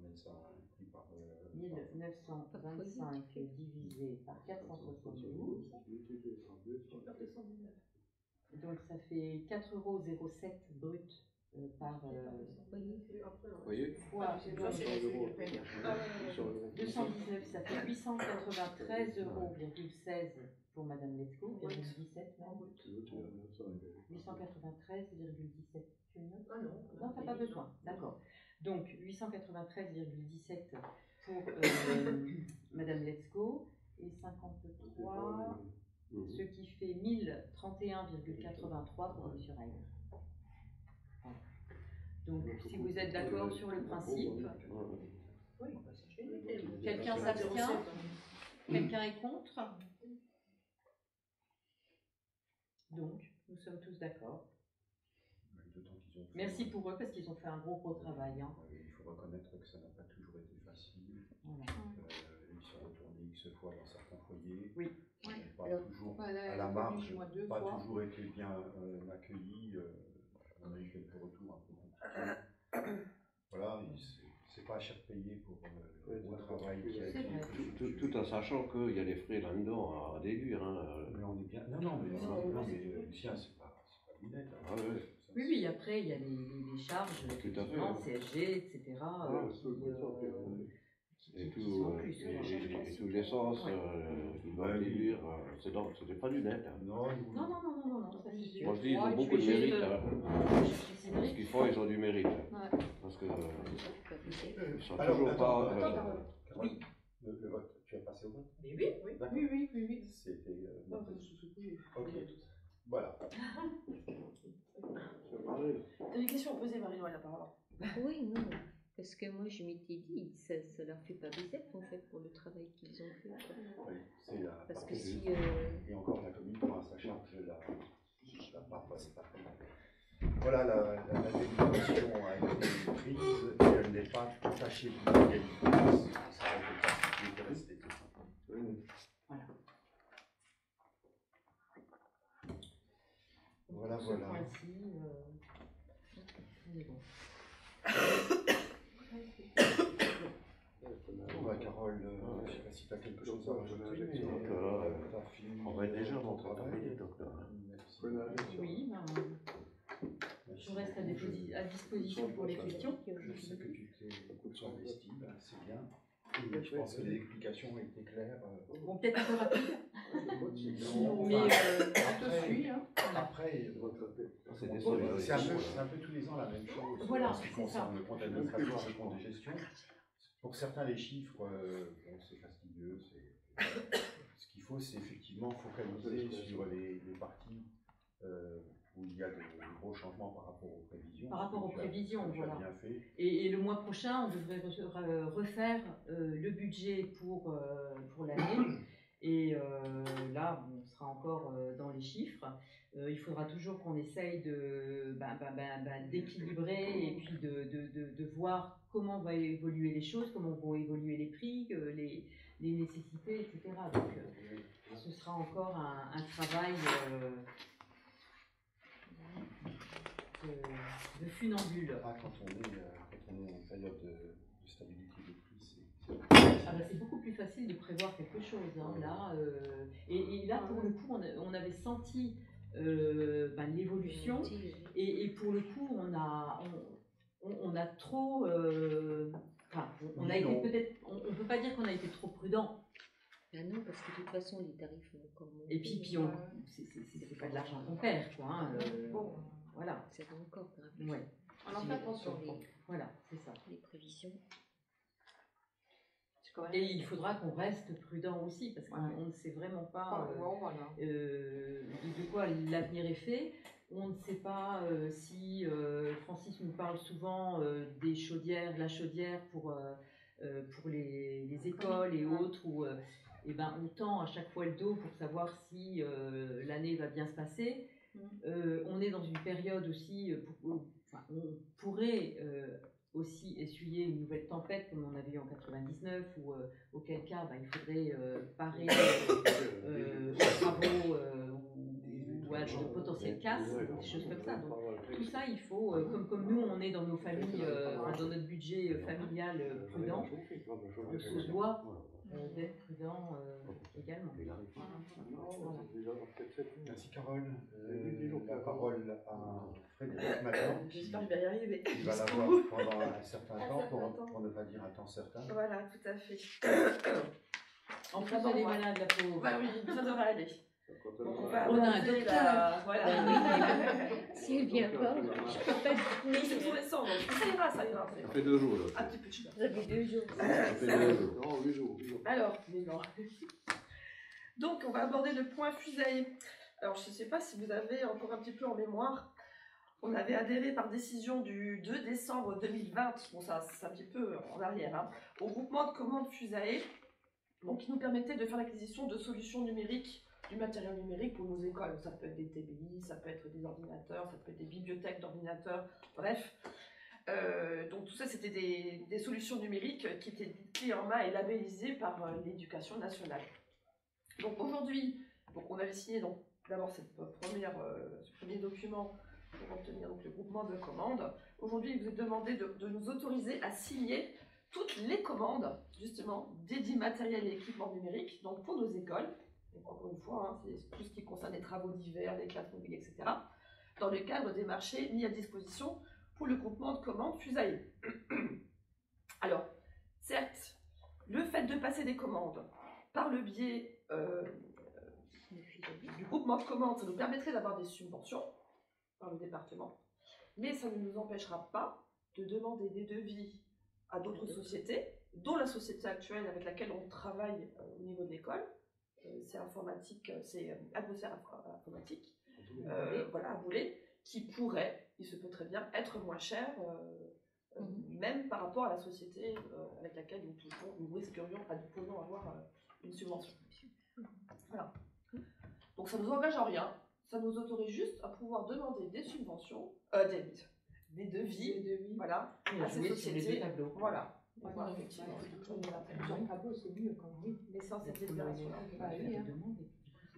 Speaker 1: met ça pris par.
Speaker 6: 1925 divisé par 472. Donc ça fait 4,07 € brut par
Speaker 3: voyez
Speaker 6: fois. Donc, 219, ça fait 893,16 € pour Madame Lescaut, 17 même. 893,17. Tu le notes?
Speaker 5: Ah non,
Speaker 6: Non, t'as pas besoin. D'accord. Donc 893,17 pour Madame Lescaut et 53, ce qui fait 1031,83 pour Monsieur Reiner. Voilà. Donc si vous êtes d'accord sur le principe,
Speaker 5: Oui, bah, ça, je vais noter.
Speaker 6: quelqu'un s'abstient, quelqu'un est contre. Donc nous sommes tous d'accord.
Speaker 1: D'autant qu'ils ont fait-
Speaker 6: Merci pour eux parce qu'ils ont fait un gros travail. Hein.
Speaker 1: Il faut reconnaître que ça n'a pas toujours été facile.
Speaker 6: Voilà.
Speaker 1: Ils sont retournés X fois dans certains foyers.
Speaker 6: Oui.
Speaker 1: Pas
Speaker 2: Alors,
Speaker 1: toujours
Speaker 5: Voilà,
Speaker 1: à la marge,
Speaker 5: moi, 2
Speaker 1: pas
Speaker 5: fois.
Speaker 1: toujours été bien accueillis. On a eu quelques retours un peu compliqués. Voilà, c'est pas cher payé pour le gros travail qui a été
Speaker 6: C'est vrai.
Speaker 1: fait.
Speaker 3: Tout en sachant qu'il y a des frais là-dedans à déduire. Hein.
Speaker 1: Mais on est bien. Non, mais Lucien, c'est pas minette. Hein.
Speaker 3: Ah ouais.
Speaker 6: Oui, oui, après il y a les charges,
Speaker 3: Tout à fait,
Speaker 6: effectivement,
Speaker 3: ouais.
Speaker 6: CSG, etc.
Speaker 3: Et
Speaker 6: qui sont en plus.
Speaker 3: et tout l'essence
Speaker 6: Ouais.
Speaker 3: qu'ils doivent déduire, c'était pas du net. Hein.
Speaker 1: Non,
Speaker 6: Non, ça c'est sûr.
Speaker 3: Moi je dis, ils
Speaker 6: Ouais,
Speaker 3: ont
Speaker 6: tu
Speaker 3: beaucoup de
Speaker 6: es juste,
Speaker 3: mérite. Hein. Ce
Speaker 6: Cédric.
Speaker 3: qu'ils font, ils ont du mérite.
Speaker 6: Ouais.
Speaker 3: Parce que ils sont
Speaker 1: Alors,
Speaker 3: toujours
Speaker 1: attends,
Speaker 3: pas.
Speaker 1: Carole,
Speaker 6: Oui.
Speaker 1: le vote, tu as passé au vote?
Speaker 5: Mais oui, oui.
Speaker 1: D'accord.
Speaker 5: Oui.
Speaker 1: C'était.
Speaker 5: Non, je suis coupée.
Speaker 1: Ok. Voilà.
Speaker 5: T'as une question à poser, Marie-Noël, la parole.
Speaker 2: Oui, non, parce que moi je m'étais dit, ça leur fait pas bizarre en fait pour le travail qu'ils ont fait. Quoi.
Speaker 1: Oui, c'est la
Speaker 2: Parce que
Speaker 1: partie-
Speaker 2: si.
Speaker 1: Et encore, la commune prend à sa charge la part restante. Voilà, la délibération a été prise et elle n'est pas attachée de l'égalité. Ça aurait été pas ce qui était resté.
Speaker 6: Voilà.
Speaker 1: Voilà,
Speaker 6: Ce
Speaker 1: voilà.
Speaker 6: point-ci, on est bon.
Speaker 1: Bon, bah, Carole, je ne sais pas si tu as quelque chose à rajouter, mais t'as fini.
Speaker 3: On va déjà
Speaker 1: ton
Speaker 3: rentrer dans
Speaker 1: travail.
Speaker 3: le docteur.
Speaker 1: Merci.
Speaker 6: Oui, ben, je reste à disposition pour les questions.
Speaker 1: Je sais que tu t'es investi, ben, c'est bien. Et je pense que les explications ont été claires.
Speaker 6: Bon, peut-être un peu rapide,
Speaker 1: Non,
Speaker 6: mais
Speaker 5: On te suit, hein.
Speaker 1: après, c'est un peu tous les ans la même chose.
Speaker 6: Voilà,
Speaker 1: en ce qui
Speaker 6: c'est
Speaker 1: concerne
Speaker 6: ça.
Speaker 1: le compte administratif, le compte de gestion. Pour certains, les chiffres, bon, c'est fastidieux. Ce qu'il faut, c'est effectivement focaliser sur les parties où il y a de gros changements par rapport aux prévisions.
Speaker 6: Par rapport aux prévisions,
Speaker 1: tu as
Speaker 6: voilà.
Speaker 1: bien fait.
Speaker 6: Et le mois prochain, on devrait refaire le budget pour l'année. Et là, on sera encore dans les chiffres. Il faudra toujours qu'on essaye d'équilibrer et puis de voir comment vont évoluer les choses, comment vont évoluer les prix, les nécessités, etc. Donc, ce sera encore un travail de funambule.
Speaker 1: Ah, quand on est en période de stabilité de prix,
Speaker 6: C'est beaucoup plus facile de prévoir quelque chose. Hein, là, et là, pour le coup, on avait senti l'évolution. Et pour le coup, on a trop. On a été peut-être. On peut pas dire qu'on a été trop prudent.
Speaker 2: Ah non, parce que de toute façon, les tarifs ont encore monté.
Speaker 6: Et puis c'est pas de l'argent qu'on perd, quoi. Hein,
Speaker 5: Bon.
Speaker 6: Voilà.
Speaker 2: Ça va encore grimper.
Speaker 6: Ouais.
Speaker 5: On en fait attention.
Speaker 6: Voilà, c'est ça.
Speaker 2: Les prévisions.
Speaker 6: Et il faudra qu'on reste prudent aussi, parce qu'on ne sait vraiment pas de quoi l'avenir est fait. On ne sait pas si Francis nous parle souvent des chaudières, la chaudière pour les écoles et autres, eh ben, on tend à chaque fois le dos pour savoir si l'année va bien se passer. On est dans une période aussi, on pourrait aussi essuyer une nouvelle tempête comme on avait eu en 99, auquel cas il faudrait parer aux travaux ou à de potentielles casses, des choses comme ça. Donc tout ça, il faut, comme nous, on est dans nos familles, dans notre budget familial prudent, on se doit d'être prudent également. Voilà.
Speaker 1: Merci Carole. La parole à Frédéric maintenant.
Speaker 8: J'espère que je vais y arriver.
Speaker 1: Il va l'avoir pendant un certain temps, pour ne pas dire un temps certain.
Speaker 8: Voilà, tout à fait.
Speaker 6: En plus, elle est malade, la pauvre.
Speaker 8: Bah oui, ça devrait aller. Donc,
Speaker 6: on a un docteur.
Speaker 8: Voilà.
Speaker 2: Si elle vient pas, je peux pas
Speaker 8: Mais c'est tout récent, donc ça ira, ça ira.
Speaker 3: Ça fait 2 jours là.
Speaker 8: Un petit peu de chute.
Speaker 2: Vous avez 2 jours.
Speaker 3: Ça fait 2 jours. Non, 8 jours.
Speaker 8: Alors, donc on va aborder le point Fusaé. Alors je ne sais pas si vous avez encore un petit peu en mémoire, on avait adhéré par décision du 2 décembre 2020, bon ça c'est un petit peu en arrière, hein, au groupement de commandes Fusaé, donc qui nous permettait de faire l'acquisition de solutions numériques, du matériel numérique pour nos écoles. Ça peut être des TBI, ça peut être des ordinateurs, ça peut être des bibliothèques d'ordinateurs, bref. Donc tout ça c'était des solutions numériques qui étaient clés en main et labellisées par l'éducation nationale. Donc aujourd'hui, on avait signé d'abord ce premier document pour obtenir donc, le groupement de commandes. Aujourd'hui, il vous est demandé de nous autoriser à signer toutes les commandes, justement, dédiées matériel et équipements numériques, donc pour nos écoles. Donc, encore une fois, hein, c'est tout ce qui concerne les travaux divers, les classes mobiles, etc., dans le cadre des marchés mis à disposition pour le groupement de commandes Fusaé. Alors, certes, le fait de passer des commandes par le biais du groupement de commandes, ça nous permettrait d'avoir des subventions par le département, mais ça ne nous empêchera pas de demander des devis à d'autres sociétés, dont la société actuelle avec laquelle on travaille au niveau de l'école, c'est informatique, c'est Atmosphère Informatique, voilà, à Boulay, qui pourrait, il se peut très bien, être moins cher, même par rapport à la société avec laquelle nous risquerions pourrions avoir une subvention. Voilà. Donc ça ne nous engage en rien, ça nous autorise juste à pouvoir demander des subventions, des devis, voilà, à ces sociétés. Voilà. Voilà, effectivement.
Speaker 5: Plusieurs tableaux, c'est mieux quand même.
Speaker 8: L'essence est opérationnelle.
Speaker 5: Oui,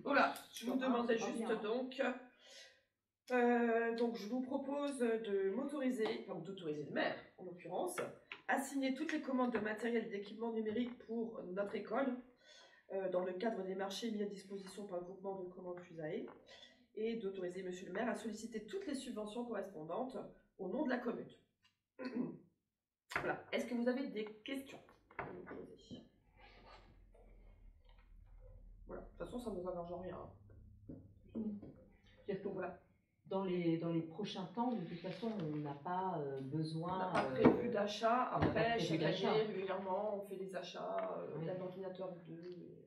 Speaker 8: Voilà, je vous demandais juste donc je vous propose de m'autoriser, enfin d'autoriser le maire en l'occurrence, à signer toutes les commandes de matériel et d'équipements numériques pour notre école dans le cadre des marchés mis à disposition par le groupement de commandes Fusaé et d'autoriser monsieur le maire à solliciter toutes les subventions correspondantes au nom de la commune. Voilà. Est-ce que vous avez des questions à me poser? Voilà. De toute façon, ça ne nous engage en rien.
Speaker 6: Donc, voilà. Dans les prochains temps, de toute façon, on n'a pas besoin.
Speaker 8: On n'a pas prévu d'achat. Après, chaque année, régulièrement, on fait des achats d'un ordinateur ou deux.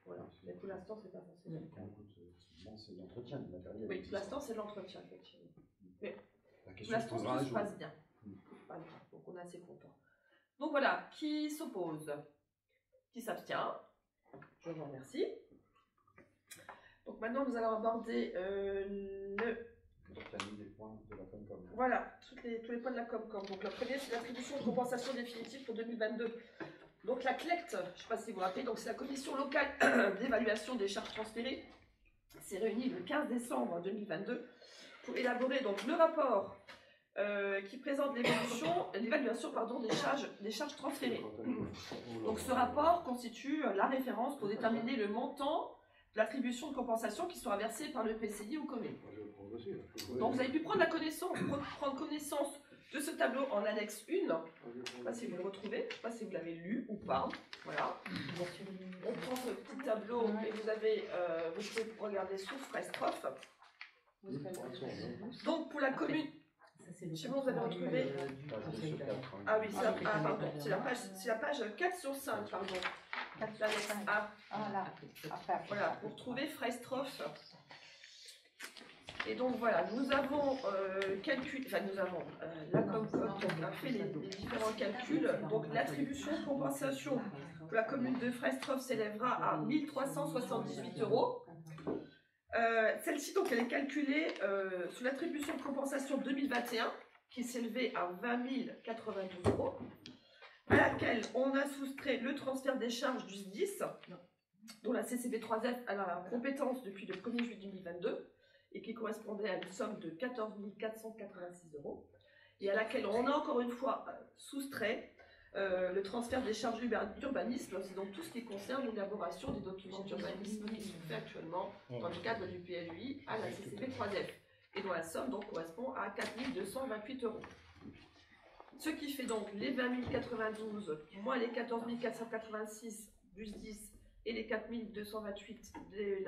Speaker 8: Voilà. Mais pour l'instant, c'est pas forcément.
Speaker 1: C'est l'entretien du matériel.
Speaker 8: Oui, pour l'instant, c'est l'entretien, effectivement. Mais
Speaker 1: La
Speaker 8: pour
Speaker 1: question se
Speaker 8: l'instant,
Speaker 1: posera un
Speaker 8: tout se
Speaker 1: jour.
Speaker 8: passe bien. Donc, on est assez content. Donc, voilà. Qui s'oppose? Qui s'abstient? Je vous remercie. Donc, maintenant, nous allons aborder
Speaker 1: les points de la Comcom.
Speaker 8: Voilà, tous les points de la Comcom. Donc, le premier, c'est l'attribution de compensation définitive pour 2022. Donc, la CLECT, je ne sais pas si vous vous rappelez, donc c'est la commission locale d'évaluation des charges transférées, s'est réunie le 15 décembre 2022 pour élaborer donc le rapport qui présente l'évaluation des charges transférées. Donc, ce rapport constitue la référence pour déterminer le montant de l'attribution de compensation qui sera versée par le PCI aux communes. Donc, vous avez pu prendre connaissance de ce tableau en annexe 1. Je ne sais pas si vous le retrouvez, je ne sais pas si vous l'avez lu ou pas. Voilà. On prend ce petit tableau et vous pouvez regarder sous Freistrophe. Donc, pour la commune. Je sais pas, vous avez retrouvé. Ah oui, c'est la page 4 sur 5, pardon. L'annexe A.
Speaker 5: Ah là,
Speaker 8: Voilà, pour trouver Freistrophe. Et donc voilà, nous avons calculé, enfin nous avons, la Comcom a fait les différents calculs. Donc l'attribution de compensation pour la commune de Frestrov s'élèvera à 1 378 €. Celle-ci, donc, elle est calculée sur l'attribution de compensation 2021, qui s'élevait à 20 092 €, à laquelle on a soustrait le transfert des charges du SDIS, dont la CCB3F a la compétence depuis le 1er juillet 2022, et qui correspondait à une somme de 14 486 €, et à laquelle on a encore une fois soustrait le transfert des charges d'urbanisme, c'est donc tout ce qui concerne l'élaboration des documents d'urbanisme qui sont faits actuellement dans le cadre du PLUI à la CCB3F, et dont la somme donc correspond à 4 228 €. Ce qui fait donc les 20 092 moins les 14 486 du SDIS et les 4 228 du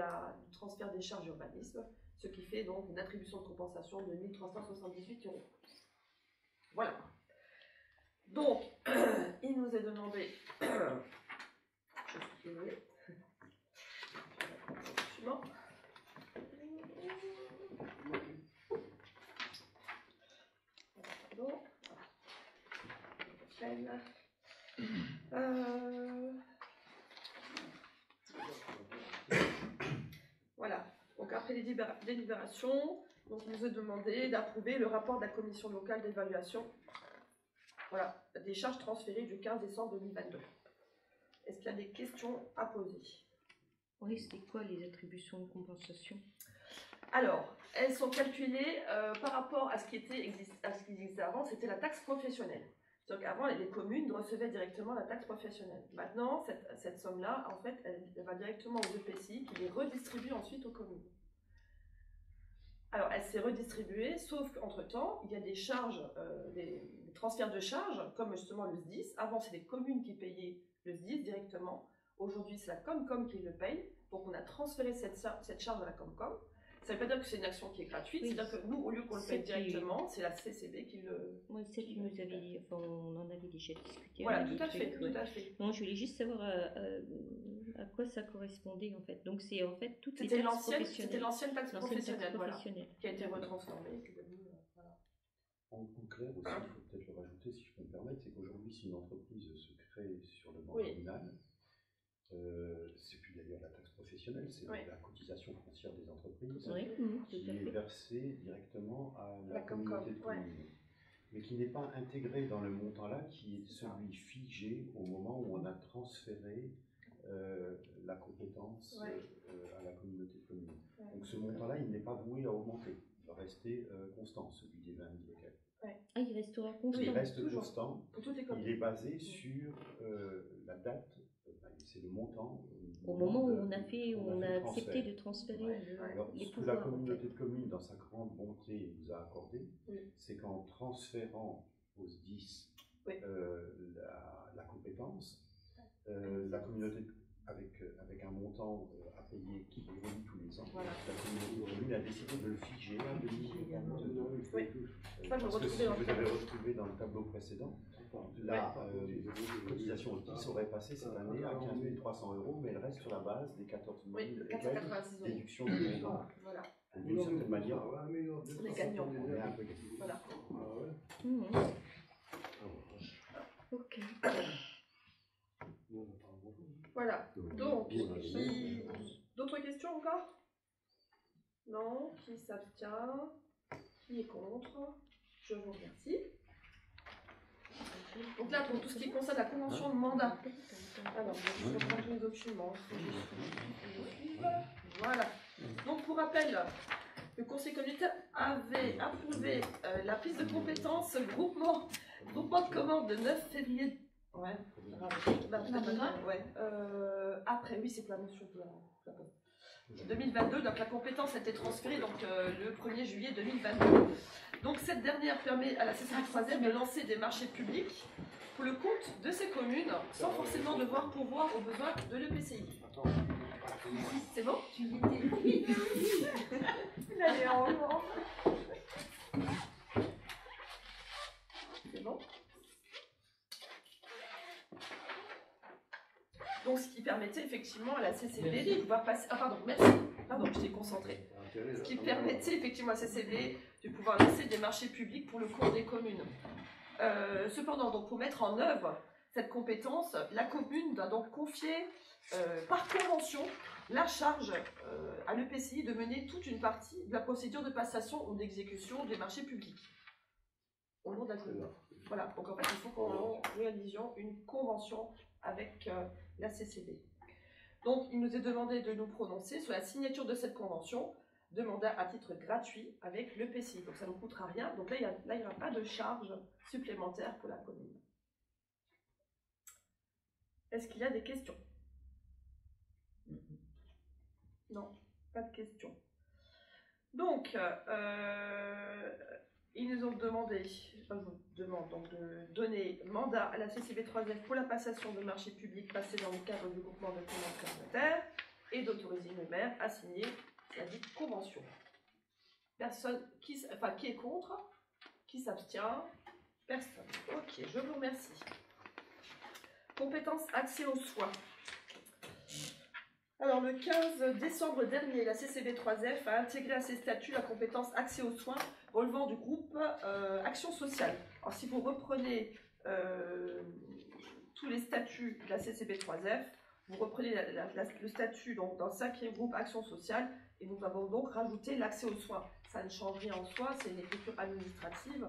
Speaker 8: transfert des charges d'urbanisme, ce qui fait donc une attribution de compensation de 1 378 €. Voilà. Donc, il nous est demandé, je suis désolée, suivant. Pardon. Voilà. Donc après les délibérations, donc il nous est demandé d'approuver le rapport de la commission locale d'évaluation. Voilà, des charges transférées du 15 décembre 2022. Est-ce qu'il y a des questions à poser?
Speaker 2: Oui, c'était quoi les attributions de compensation?
Speaker 8: Alors, elles sont calculées par rapport à ce qui existait avant, c'était la taxe professionnelle. Donc avant, les communes recevaient directement la taxe professionnelle. Maintenant, cette somme-là, en fait, elle va directement aux EPCI qui les redistribuent ensuite aux communes. Alors, elle s'est redistribuée, sauf qu'entre-temps, il y a des charges, des transferts de charges, comme justement le SDIS. Avant, c'est les communes qui payaient le SDIS directement. Aujourd'hui, c'est la Comcom qui le paye. Donc, on a transféré cette charge à la Comcom. Ça ne veut pas dire que c'est une action qui est gratuite,
Speaker 2: Oui,
Speaker 8: c'est-à-dire que nous, au lieu qu'on le paye directement, c'est la CCB qui le...
Speaker 2: Oui, ça, tu nous avais dit, enfin, on en avait déjà discuté.
Speaker 8: Voilà, tout à fait, tout à fait.
Speaker 2: Non, je voulais juste savoir à quoi ça correspondait, en fait. Donc, c'est en fait toutes les
Speaker 8: C'était
Speaker 2: taxes professionnelles.
Speaker 8: C'était l'ancienne taxe professionnelle, voilà,
Speaker 2: professionnelle.
Speaker 8: qui a été retransformée. Voilà.
Speaker 1: En clair aussi, il faut peut-être le rajouter, si je peux me permettre, c'est qu'aujourd'hui, si une entreprise se crée sur le banc communal, c'est plus d'ailleurs la taxe professionnelle, c'est la cotisation foncière des entreprises qui est versée directement à la communauté de communes, mais qui n'est pas intégrée dans le montant là, qui est celui figé au moment où on a transféré la compétence à la communauté de communes. Donc ce montant-là, il n'est pas voué à augmenter, il va rester constant, celui des 20 000 et quelques.
Speaker 2: Ah, il restera constant.
Speaker 1: Il reste constant.
Speaker 8: Pour toutes les communes.
Speaker 1: Il est basé sur la date, c'est le montant.
Speaker 2: Au moment où on a accepté de transférer les pouvoirs.
Speaker 1: Ce que la communauté de communes, dans sa grande bonté, nous a accordé, c'est qu'en transférant aux SDIS la compétence, la communauté, avec un montant à payer qui évolue tous les ans, la communauté de communes a décidé de le figer à 2022. Parce que si vous avez retrouvé dans le tableau précédent, la cotisation au SDIS aurait passé cette année à 15 300 €, mais elle reste sur la base des 14 000 et quelques déductions de montant.
Speaker 8: Voilà.
Speaker 1: D'une certaine manière,
Speaker 8: on est gagnant.
Speaker 1: On est un peu gagnant.
Speaker 8: Voilà.
Speaker 2: Ok.
Speaker 8: Voilà. Donc, d'autres questions encore? Non? Qui s'abstient? Qui est contre? Je vous remercie. Donc là, pour tout ce qui concerne la convention de mandat. Alors, je vais reprendre les documents. Voilà. Donc, pour rappel, le Conseil communautaire avait approuvé la prise de compétence groupement de commande de 9 février. Ouais. Après, oui, c'est pour la mention de la poste. 2022, donc la compétence a été transférée donc, le 1er juillet 2022. Donc cette dernière permet à la CCB3F de lancer des marchés publics pour le compte de ces communes sans forcément devoir pourvoir aux besoins de l'EPCI. C'est bon? C'est bon? Donc ce qui permettait effectivement à la CCB de pouvoir passer... Ah pardon, merci. Pardon, je t'ai concentré. Ce qui permettait effectivement à CCB de pouvoir lancer des marchés publics pour le compte des communes. Cependant, donc, pour mettre en œuvre cette compétence, la commune doit donc confier par convention la charge à l'EPCI de mener toute une partie de la procédure de passation ou d'exécution des marchés publics au nom de la commune. Voilà, donc en fait, il faut qu'on réalise une convention avec la CCB. Donc, il nous est demandé de nous prononcer sur la signature de cette convention de mandat à titre gratuit avec l'EPCI. Donc, ça ne nous coûtera rien. Donc là, il n'y aura pas de charge supplémentaire pour la commune. Est-ce qu'il y a des questions? Non, pas de questions. Donc, ils nous ont demandé, je vous demande donc de donner mandat à la CCB3F pour la passation de marchés publics passés dans le cadre du groupement de commandes communautaires et d'autoriser le maire à signer la dite convention. Personne qui est contre? Qui s'abstient? Personne. Ok, je vous remercie. Compétence accès aux soins. Alors, le 15 décembre dernier, la CCB3F a intégré à ses statuts la compétence accès aux soins relevant du groupe Action sociale. Alors, si vous reprenez tous les statuts de la CCB3F, vous reprenez le statut donc, dans le 5e groupe Action sociale et nous avons donc rajouté l'accès aux soins. Ça ne change rien en soi, c'est une écriture administrative,